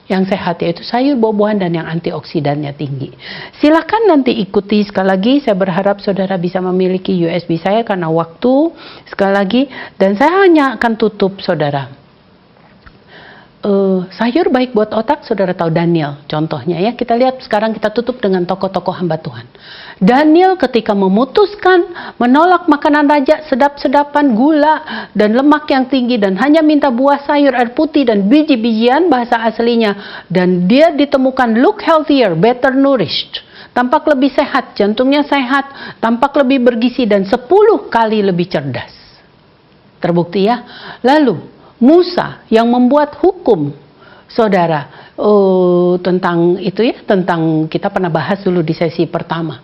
Yang sehat yaitu sayur, buah-buahan, dan yang antioksidannya tinggi. Silakan nanti ikuti sekali lagi. Saya berharap saudara bisa memiliki USB saya karena waktu sekali lagi. Dan saya hanya akan tutup saudara. Sayur baik buat otak, saudara tahu Daniel contohnya ya. Kita lihat sekarang, kita tutup dengan tokoh-tokoh hamba Tuhan. Daniel ketika memutuskan menolak makanan raja, sedap-sedapan, gula dan lemak yang tinggi, dan hanya minta buah, sayur, air putih dan biji-bijian bahasa aslinya, dan dia ditemukan look healthier, better nourished, tampak lebih sehat, jantungnya sehat, tampak lebih bergizi, dan 10 kali lebih cerdas. Terbukti ya. Lalu Musa yang membuat hukum, saudara, tentang itu ya, tentang kita pernah bahas dulu di sesi pertama,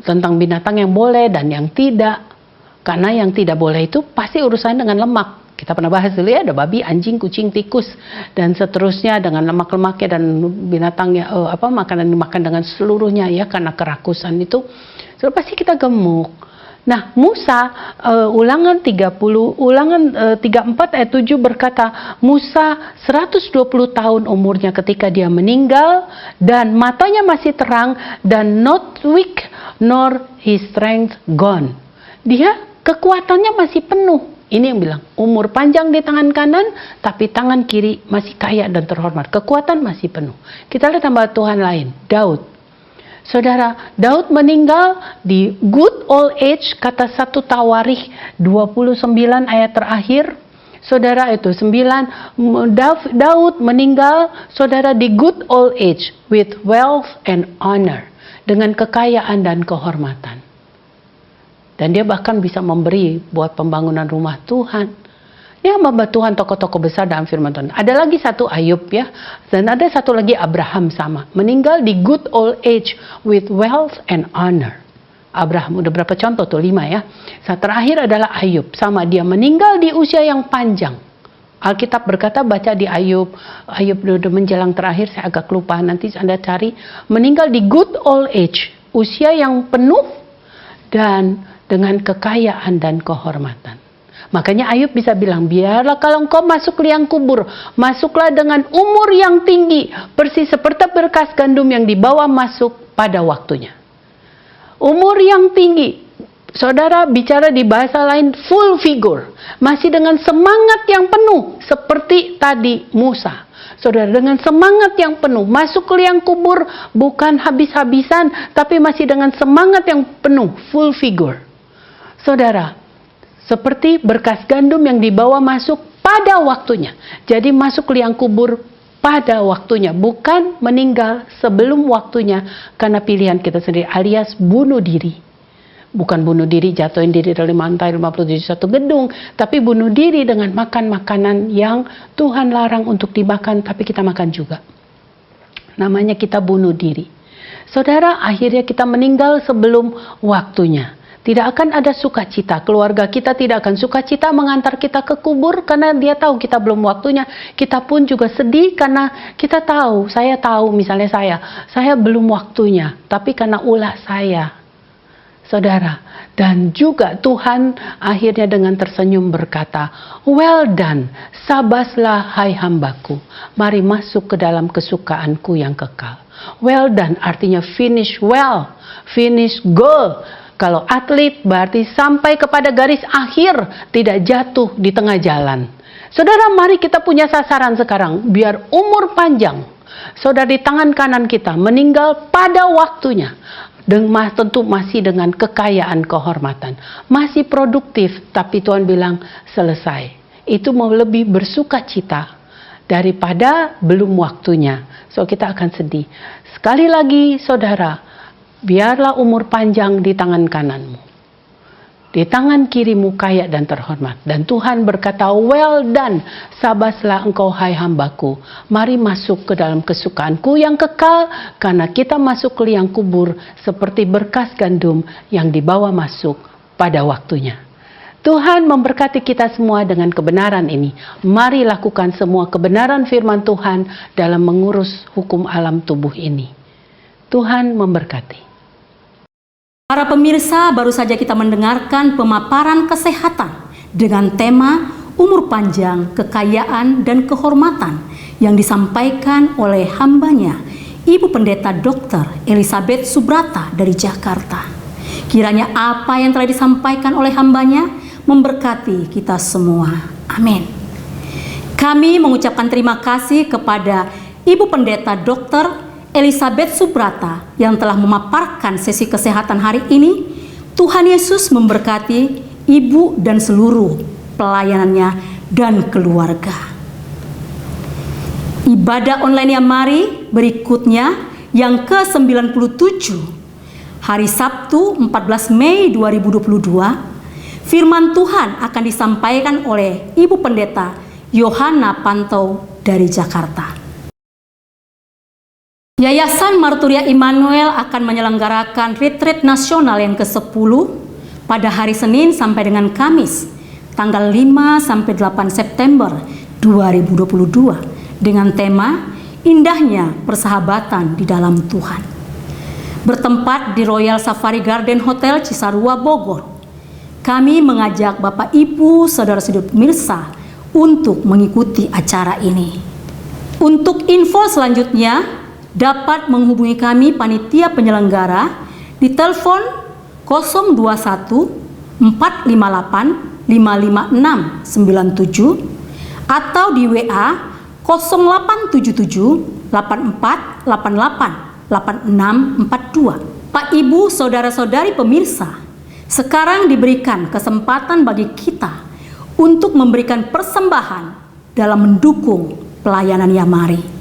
tentang binatang yang boleh dan yang tidak. Karena yang tidak boleh itu pasti urusan dengan lemak. Kita pernah bahas dulu ya, ada babi, anjing, kucing, tikus, dan seterusnya dengan lemak-lemaknya, dan binatang ya, makanan dimakan dengan seluruhnya ya, karena kerakusan itu, so, pasti kita gemuk. Nah, Musa, ulangan 34 ayat 7 berkata, Musa 120 tahun umurnya ketika dia meninggal, dan matanya masih terang, dan not weak nor his strength gone. Dia kekuatannya masih penuh. Ini yang bilang, umur panjang di tangan kanan, tapi tangan kiri masih kaya dan terhormat. Kekuatan masih penuh. Kita lihat hamba Tuhan lain, Daud. Saudara, Daud meninggal di good old age, kata 1 Tawarikh 29 ayat terakhir. Saudara, itu 9, Daud meninggal, saudara, di good old age with wealth and honor, dengan kekayaan dan kehormatan. Dan dia bahkan bisa memberi buat pembangunan rumah Tuhan. Dia hamba Tuhan, tokoh-tokoh besar dalam firman Tuhan. Ada lagi satu Ayub ya. Dan ada satu lagi Abraham sama. Meninggal di good old age with wealth and honor. Abraham, udah berapa contoh tuh? 5 ya. Saat terakhir adalah Ayub. Sama, dia meninggal di usia yang panjang. Alkitab berkata, baca di Ayub udah menjelang terakhir, saya agak lupa, nanti Anda cari. Meninggal di good old age. Usia yang penuh dan dengan kekayaan dan kehormatan. Makanya Ayub bisa bilang, biarlah kalau engkau masuk liang kubur, masuklah dengan umur yang tinggi, persis seperti berkas gandum yang dibawa masuk pada waktunya. Umur yang tinggi, saudara bicara di bahasa lain full figure, masih dengan semangat yang penuh, seperti tadi Musa. Saudara, dengan semangat yang penuh, masuk ke liang kubur bukan habis-habisan, tapi masih dengan semangat yang penuh, full figure. Saudara, seperti berkas gandum yang dibawa masuk pada waktunya. Jadi masuk liang kubur pada waktunya, bukan meninggal sebelum waktunya karena pilihan kita sendiri, alias bunuh diri. Bukan bunuh diri, jatuhin diri dari lantai 57 satu gedung, tapi bunuh diri dengan makan makanan yang Tuhan larang untuk dimakan, tapi kita makan juga. Namanya kita bunuh diri. Saudara, akhirnya kita meninggal sebelum waktunya. Tidak akan ada sukacita. Keluarga kita tidak akan sukacita mengantar kita ke kubur karena dia tahu kita belum waktunya. Kita pun juga sedih karena kita tahu, saya tahu misalnya saya belum waktunya. Tapi karena ulah saya, saudara, dan juga Tuhan akhirnya dengan tersenyum berkata, well done, sabaslah hai hambaku, mari masuk ke dalam kesukaanku yang kekal. Well done artinya finish well, finish goal. Kalau atlet berarti sampai kepada garis akhir, tidak jatuh di tengah jalan. Saudara, mari kita punya sasaran sekarang, biar umur panjang. Saudara, di tangan kanan kita meninggal pada waktunya. Tentu masih dengan kekayaan kehormatan. Masih produktif, tapi Tuhan bilang selesai. Itu mau lebih bersuka cita daripada belum waktunya. So kita akan sedih. Sekali lagi saudara, biarlah umur panjang di tangan kananmu. Di tangan kirimu kaya dan terhormat. Dan Tuhan berkata, well done, sabaslah engkau hai hambaku. Mari masuk ke dalam kesukaanku yang kekal, karena kita masuk ke liang kubur seperti berkas gandum yang dibawa masuk pada waktunya. Tuhan memberkati kita semua dengan kebenaran ini. Mari lakukan semua kebenaran firman Tuhan dalam mengurus hukum alam tubuh ini. Tuhan memberkati. Para pemirsa, baru saja kita mendengarkan pemaparan kesehatan dengan tema umur panjang, kekayaan, dan kehormatan yang disampaikan oleh hambanya, Ibu Pendeta Dr. Elizabeth Subrata dari Jakarta. Kiranya apa yang telah disampaikan oleh hambanya memberkati kita semua. Amin. Kami mengucapkan terima kasih kepada Ibu Pendeta Dr. Elizabeth Subrata yang telah memaparkan sesi kesehatan hari ini. Tuhan Yesus memberkati ibu dan seluruh pelayanannya dan keluarga. Ibadah online yang mari berikutnya yang ke-97 hari Sabtu 14 Mei 2022. Firman Tuhan akan disampaikan oleh Ibu Pendeta Yohana Pantau dari Jakarta. Yayasan Marturia Immanuel akan menyelenggarakan retreat nasional yang ke-10 pada hari Senin sampai dengan Kamis, tanggal 5 sampai 8 September 2022 dengan tema Indahnya Persahabatan di dalam Tuhan. Bertempat di Royal Safari Garden Hotel Cisarua, Bogor. Kami mengajak Bapak Ibu, saudara-saudara pemirsa untuk mengikuti acara ini. Untuk info selanjutnya dapat menghubungi kami panitia penyelenggara di telepon 021 458 55697 atau di WA 0877 8488 8642. Pak Ibu, saudara-saudari pemirsa, sekarang diberikan kesempatan bagi kita untuk memberikan persembahan dalam mendukung pelayanan Yamari.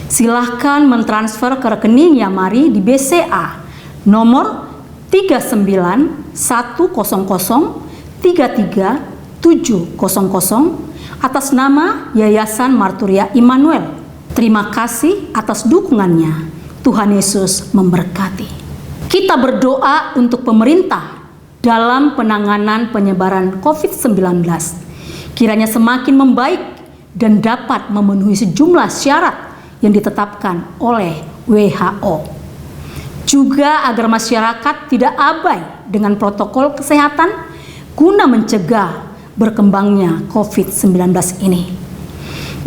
Silahkan mentransfer ke rekening Yamari di BCA nomor 3910033700 atas nama Yayasan Marturia Immanuel. Terima kasih atas dukungannya. Tuhan Yesus memberkati. Kita berdoa untuk pemerintah dalam penanganan penyebaran COVID-19. Kiranya semakin membaik dan dapat memenuhi sejumlah syarat yang ditetapkan oleh WHO. Juga agar masyarakat tidak abai dengan protokol kesehatan guna mencegah berkembangnya COVID-19 ini.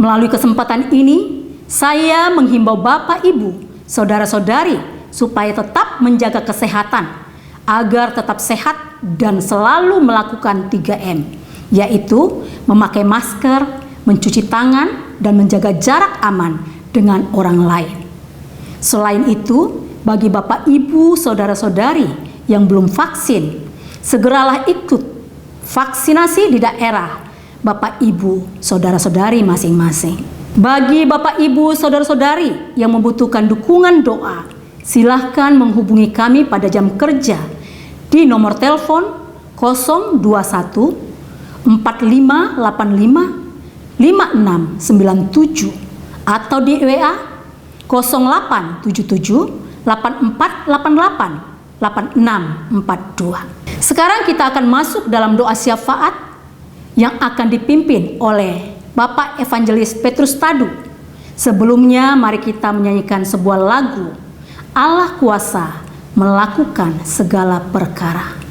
Melalui kesempatan ini, saya menghimbau Bapak, Ibu, saudara-saudari supaya tetap menjaga kesehatan agar tetap sehat dan selalu melakukan 3M, yaitu memakai masker, mencuci tangan, dan menjaga jarak aman dengan orang lain. Selain itu, bagi Bapak, Ibu, saudara-saudari yang belum vaksin, segeralah ikut vaksinasi di daerah Bapak, Ibu, saudara-saudari masing-masing. Bagi Bapak, Ibu, saudara-saudari yang membutuhkan dukungan doa, silahkan menghubungi kami pada jam kerja di nomor telepon 021 4585 5697 atau di WA 0877 8488 8642. Sekarang kita akan masuk dalam doa syafaat yang akan dipimpin oleh Bapak Evangelis Petrus Tadu. Sebelumnya mari kita menyanyikan sebuah lagu Allah kuasa melakukan segala perkara.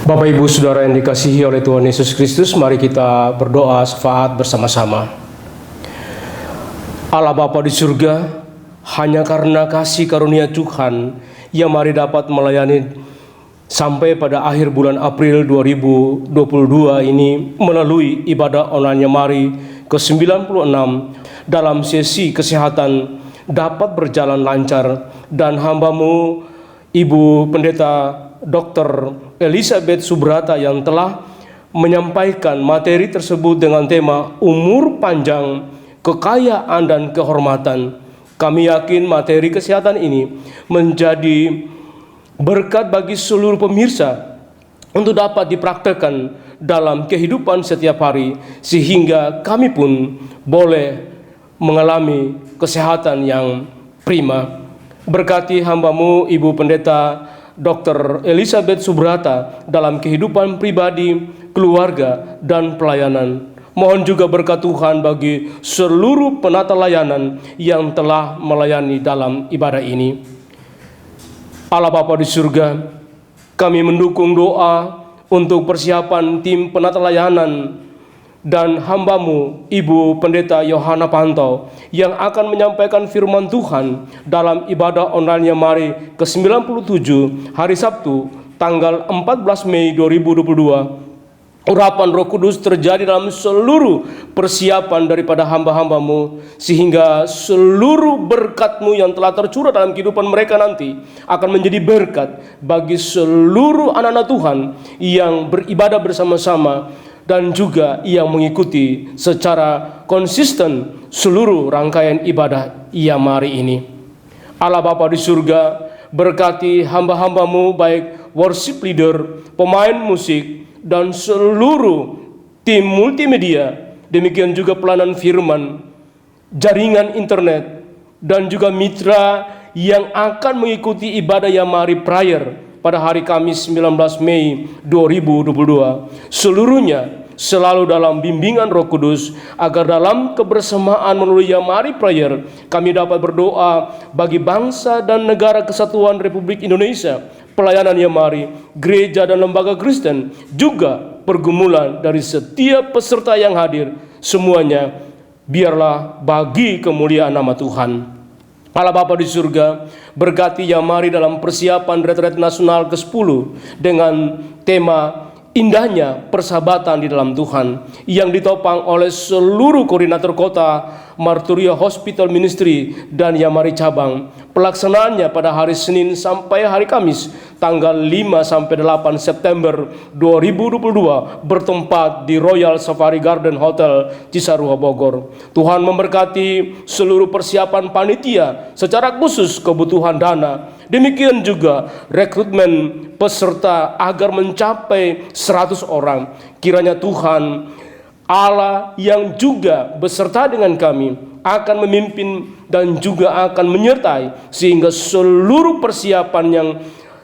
Bapak, Ibu, Saudara yang dikasihi oleh Tuhan Yesus Kristus, mari kita berdoa syafaat bersama-sama. Allah Bapa di surga, hanya karena kasih karunia Tuhan yang mari dapat melayani sampai pada akhir bulan April 2022 ini melalui ibadah online Mari ke-96 dalam sesi kesehatan dapat berjalan lancar, dan hamba-Mu Ibu Pendeta Dr. Elisabeth Subrata yang telah menyampaikan materi tersebut dengan tema umur panjang, kekayaan dan kehormatan. Kami yakin materi kesehatan ini menjadi berkat bagi seluruh pemirsa untuk dapat dipraktekkan dalam kehidupan setiap hari, sehingga kami pun boleh mengalami kesehatan yang prima. Berkati hamba-Mu Ibu Pendeta Dr. Elisabeth Subrata dalam kehidupan pribadi, keluarga, dan pelayanan. Mohon juga berkat Tuhan bagi seluruh penata layanan yang telah melayani dalam ibadah ini. Allah Bapa di surga, kami mendukung doa untuk persiapan tim penata layanan dan hamba-Mu Ibu Pendeta Yohana Pantau yang akan menyampaikan firman Tuhan dalam ibadah online Mari ke-97 hari Sabtu tanggal 14 Mei 2022. Urapan Roh Kudus terjadi dalam seluruh persiapan daripada hamba-hamba-Mu, sehingga seluruh berkat-Mu yang telah tercurah dalam kehidupan mereka nanti akan menjadi berkat bagi seluruh anak-anak Tuhan yang beribadah bersama-sama dan juga yang mengikuti secara konsisten seluruh rangkaian ibadah Mari ini. Allah Bapa di surga, berkati hamba-hamba-Mu baik worship leader, pemain musik, dan seluruh tim multimedia demikian juga pelayanan firman, jaringan internet, dan juga mitra yang akan mengikuti ibadah Yamari Prayer pada hari Kamis 19 Mei 2022. Seluruhnya selalu dalam bimbingan Roh Kudus, agar dalam kebersamaan melalui Yamari Prayer kami dapat berdoa bagi bangsa dan negara kesatuan Republik Indonesia, pelayanan Yamari, gereja dan lembaga Kristen, juga pergumulan dari setiap peserta yang hadir. Semuanya biarlah bagi kemuliaan nama Tuhan. Allah Bapa di surga, berkati Yamari dalam persiapan retret nasional ke-10 dengan tema indahnya persahabatan di dalam Tuhan, yang ditopang oleh seluruh koordinator kota, Marturia Hospital Ministry, dan Yamari Cabang. Pelaksanaannya pada hari Senin sampai hari Kamis, tanggal 5 sampai 8 September 2022, bertempat di Royal Safari Garden Hotel Cisarua Bogor. Tuhan memberkati seluruh persiapan panitia, secara khusus kebutuhan dana, demikian juga rekrutmen peserta agar mencapai 100 orang. Kiranya Tuhan Allah yang juga beserta dengan kami akan memimpin dan juga akan menyertai, sehingga seluruh persiapan yang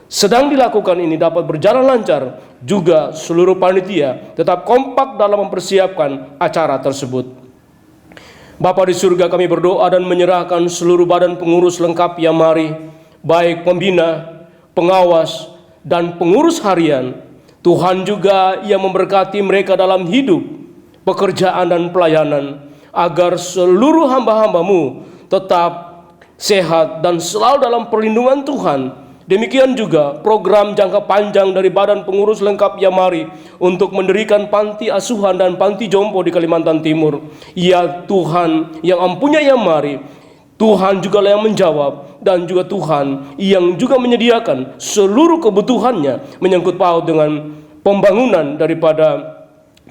sedang dilakukan ini dapat berjalan lancar. Juga seluruh panitia tetap kompak dalam mempersiapkan acara tersebut. Bapa di surga, kami berdoa dan menyerahkan seluruh badan pengurus lengkap Yamari, baik pembina, pengawas, dan pengurus harian. Tuhan juga yang memberkati mereka dalam hidup, pekerjaan dan pelayanan, agar seluruh hamba-hambamu tetap sehat dan selalu dalam perlindungan Tuhan. Demikian juga program jangka panjang dari Badan Pengurus Lengkap Yamari untuk mendirikan panti asuhan dan panti jompo di Kalimantan Timur. Ya Tuhan yang mempunyai Yamari, Tuhan juga yang menjawab, dan juga Tuhan yang juga menyediakan seluruh kebutuhannya menyangkut paut dengan pembangunan daripada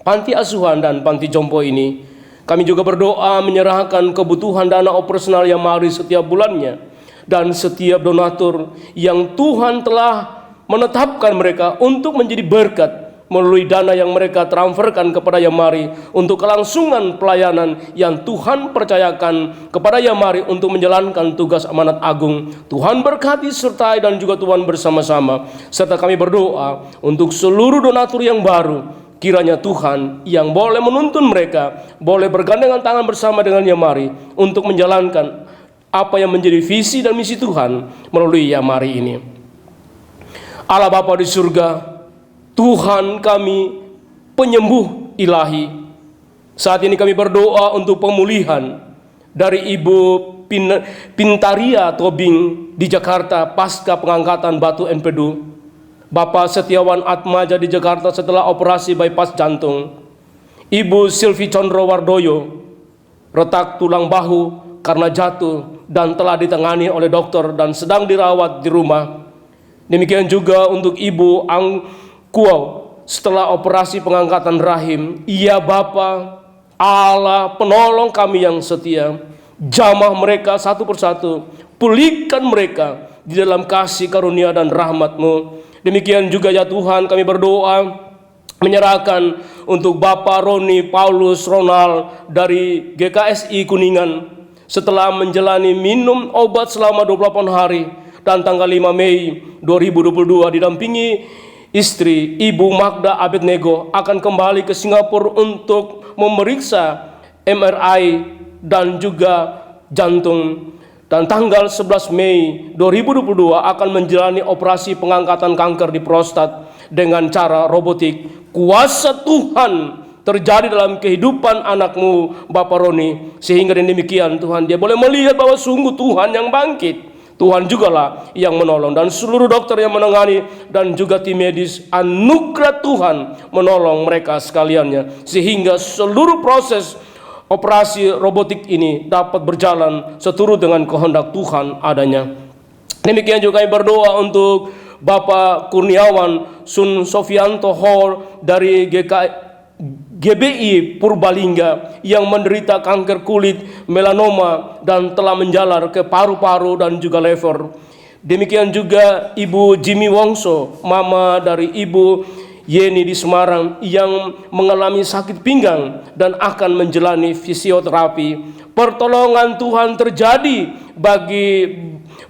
panti asuhan dan panti jompo ini. Kami juga berdoa menyerahkan kebutuhan dana operasional Yamari setiap bulannya, dan setiap donatur yang Tuhan telah menetapkan mereka untuk menjadi berkat melalui dana yang mereka transferkan kepada Yamari untuk kelangsungan pelayanan yang Tuhan percayakan kepada Yamari untuk menjalankan tugas amanat agung. Tuhan berkati, sertai, dan juga Tuhan bersama-sama. Serta kami berdoa untuk seluruh donatur yang baru. Kiranya Tuhan yang boleh menuntun mereka, boleh bergandengan tangan bersama dengan Yamari untuk menjalankan apa yang menjadi visi dan misi Tuhan melalui Yamari ini. Allah Bapa di surga, Tuhan kami, penyembuh ilahi, saat ini kami berdoa untuk pemulihan dari Ibu Pintaria Tobing di Jakarta pasca pengangkatan batu empedu, Bapak Setiawan Atmaja di Jakarta setelah operasi bypass jantung, Ibu Silvi Condro Wardoyo retak tulang bahu karena jatuh dan telah ditangani oleh dokter dan sedang dirawat di rumah. Demikian juga untuk Ibu Ang Kuau setelah operasi pengangkatan rahim. Ya Bapa Allah, penolong kami yang setia, jamah mereka satu persatu, pulihkan mereka di dalam kasih karunia dan rahmat-Mu. Demikian juga ya Tuhan, kami berdoa menyerahkan untuk Bapak Roni Paulus Ronald dari GKSI Kuningan setelah menjalani minum obat selama 28 hari, dan tanggal 5 Mei 2022 didampingi istri Ibu Magda Abednego akan kembali ke Singapura untuk memeriksa MRI dan juga jantung. Dan tanggal 11 Mei 2022 akan menjalani operasi pengangkatan kanker di prostat dengan cara robotik. Kuasa Tuhan terjadi dalam kehidupan anakmu Bapak Roni, sehingga dengan demikian Tuhan dia boleh melihat bahwa sungguh Tuhan yang bangkit. Tuhan jugalah yang menolong, dan seluruh dokter yang menangani dan juga tim medis, anugerah Tuhan menolong mereka sekaliannya, sehingga seluruh proses operasi robotik ini dapat berjalan seturut dengan kehendak Tuhan adanya. Demikian juga kami berdoa untuk Bapak Kurniawan Sun Sofianto Hor dari GBI Purbalingga yang menderita kanker kulit melanoma dan telah menjalar ke paru-paru dan juga lever. Demikian juga Ibu Jimmy Wongso, mama dari Ibu Yeni di Semarang yang mengalami sakit pinggang dan akan menjalani fisioterapi. Pertolongan Tuhan terjadi bagi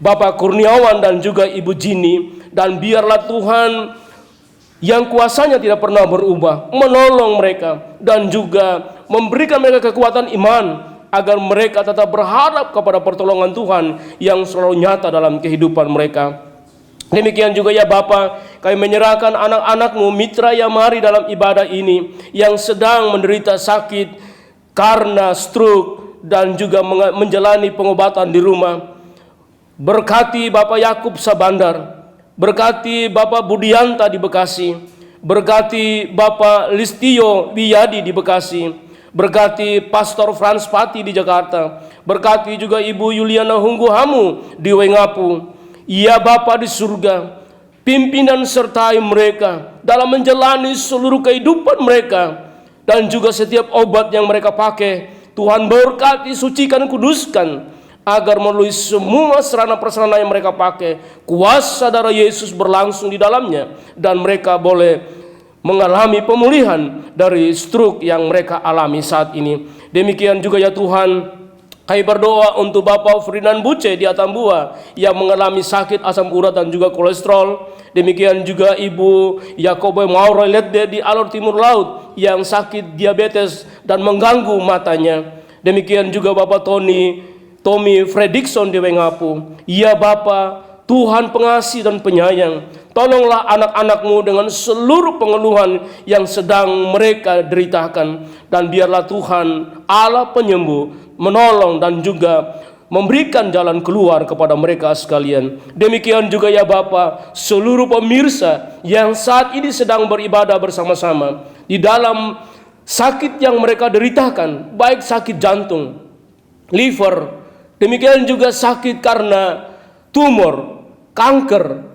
Bapak Kurniawan dan juga Ibu Jini, dan biarlah Tuhan yang kuasanya tidak pernah berubah menolong mereka dan juga memberikan mereka kekuatan iman agar mereka tetap berharap kepada pertolongan Tuhan yang selalu nyata dalam kehidupan mereka. Demikian juga ya Bapa, kami menyerahkan anak-anak-Mu mitra yang mari dalam ibadah ini yang sedang menderita sakit karena stroke dan juga menjalani pengobatan di rumah. Berkati Bapak Yakub Sabandar, berkati Bapak Budianta di Bekasi, berkati Bapak Listio Wiyadi di Bekasi, berkati Pastor Frans Pati di Jakarta, berkati juga Ibu Yuliana Hungguhamu di Wengapu. Ya Bapa di surga, pimpin dan sertai mereka dalam menjalani seluruh kehidupan mereka, dan juga setiap obat yang mereka pakai. Tuhan berkati, sucikan, kuduskan, agar melalui semua sarana prasarana yang mereka pakai, kuasa darah Yesus berlangsung di dalamnya, dan mereka boleh mengalami pemulihan dari stroke yang mereka alami saat ini. Demikian juga ya Tuhan, kami berdoa untuk Bapak Ferdinand Buce di Atambua yang mengalami sakit asam urat dan juga kolesterol. Demikian juga Ibu Yakobe Mauro Ledde di Alor Timur Laut yang sakit diabetes dan mengganggu matanya. Demikian juga Bapak Tommy Fredrickson di Wengapu. Ya Bapa, Tuhan pengasih dan penyayang, tolonglah anak-anak-Mu dengan seluruh pengeluhan yang sedang mereka deritakan, dan biarlah Tuhan Allah penyembuh menolong dan juga memberikan jalan keluar kepada mereka sekalian. Demikian juga ya Bapa, seluruh pemirsa yang saat ini sedang beribadah bersama-sama di dalam sakit yang mereka deritakan, baik sakit jantung, liver, demikian juga sakit karena tumor, kanker,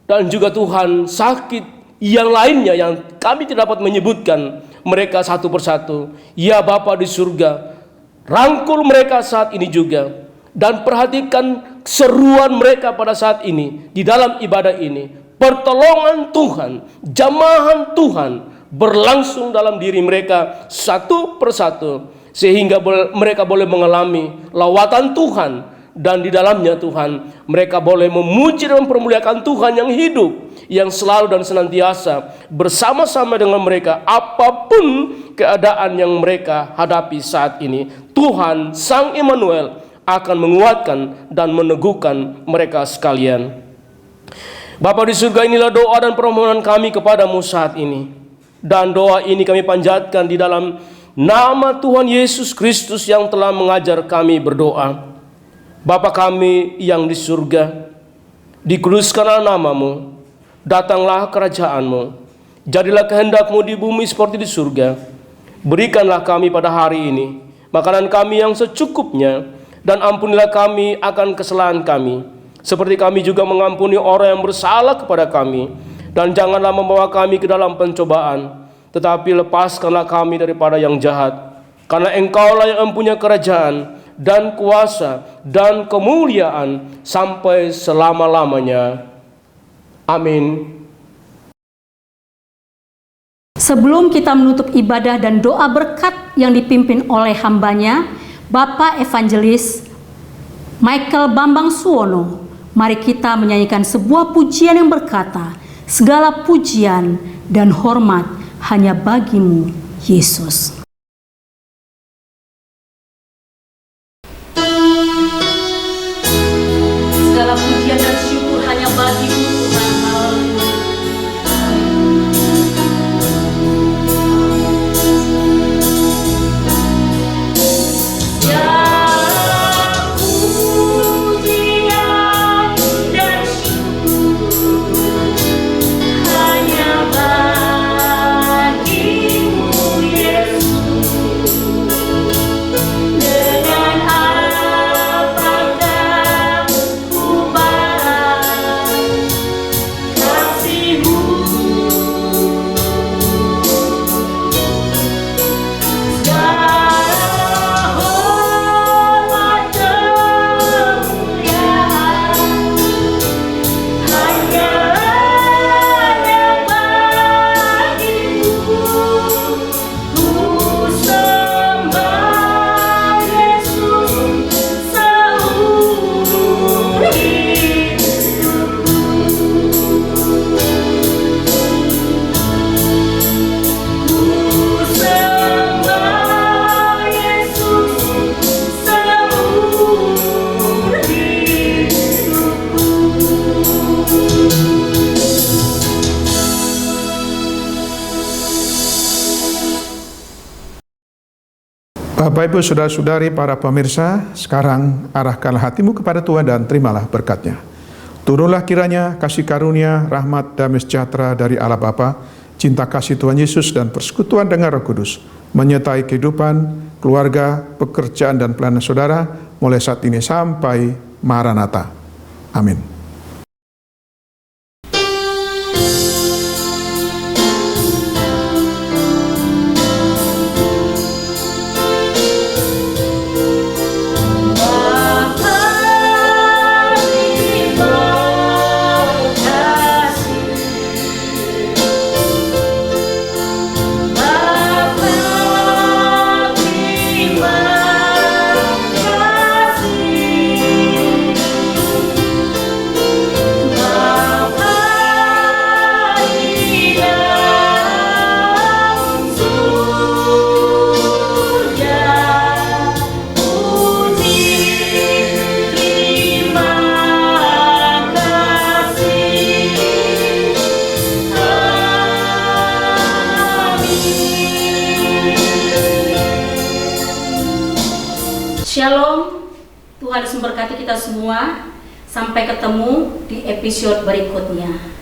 dan juga Tuhan sakit yang lainnya yang kami tidak dapat menyebutkan mereka satu persatu. Ya Bapa di surga, rangkul mereka saat ini juga, dan perhatikan seruan mereka pada saat ini di dalam ibadah ini. Pertolongan Tuhan, jamahan Tuhan berlangsung dalam diri mereka satu persatu, sehingga mereka boleh mengalami lawatan Tuhan, dan di dalamnya Tuhan mereka boleh memuji dan mempermuliakan Tuhan yang hidup, yang selalu dan senantiasa bersama-sama dengan mereka apapun keadaan yang mereka hadapi saat ini. Tuhan Sang Immanuel akan menguatkan dan meneguhkan mereka sekalian. Bapa di surga, inilah doa dan permohonan kami kepadamu saat ini, dan doa ini kami panjatkan di dalam nama Tuhan Yesus Kristus yang telah mengajar kami berdoa. Bapa kami yang di surga, dikuduskanlah namamu, datanglah kerajaan-Mu, jadilah kehendak-Mu di bumi seperti di surga. Berikanlah kami pada hari ini makanan kami yang secukupnya, dan ampunilah kami akan kesalahan kami, seperti kami juga mengampuni orang yang bersalah kepada kami. Dan janganlah membawa kami ke dalam pencobaan, tetapi lepaskanlah kami daripada yang jahat. Karena Engkaulah yang mempunyai kerajaan dan kuasa dan kemuliaan sampai selama-lamanya. Amin. Sebelum kita menutup ibadah dan doa berkat yang dipimpin oleh hambanya, Bapak Evangelis Michael Bambang Suwono, mari kita menyanyikan sebuah pujian yang berkata, segala pujian dan hormat hanya bagimu, Yesus. Segala pujian dan syukur hanya bagimu, Tuhan. Hanya bagimu, Yesus. Bapak, Ibu, Saudara-saudari, para pemirsa, sekarang arahkanlah hatimu kepada Tuhan dan terimalah berkat-Nya. Turunlah kiranya kasih karunia, rahmat, damai sejahtera dari Allah Bapa, cinta kasih Tuhan Yesus, dan persekutuan dengan Roh Kudus menyertai kehidupan, keluarga, pekerjaan, dan pelayanan saudara mulai saat ini sampai Maranatha. Amin. Shalom, Tuhan Yesus memberkati kita semua. Sampai ketemu di episode berikutnya.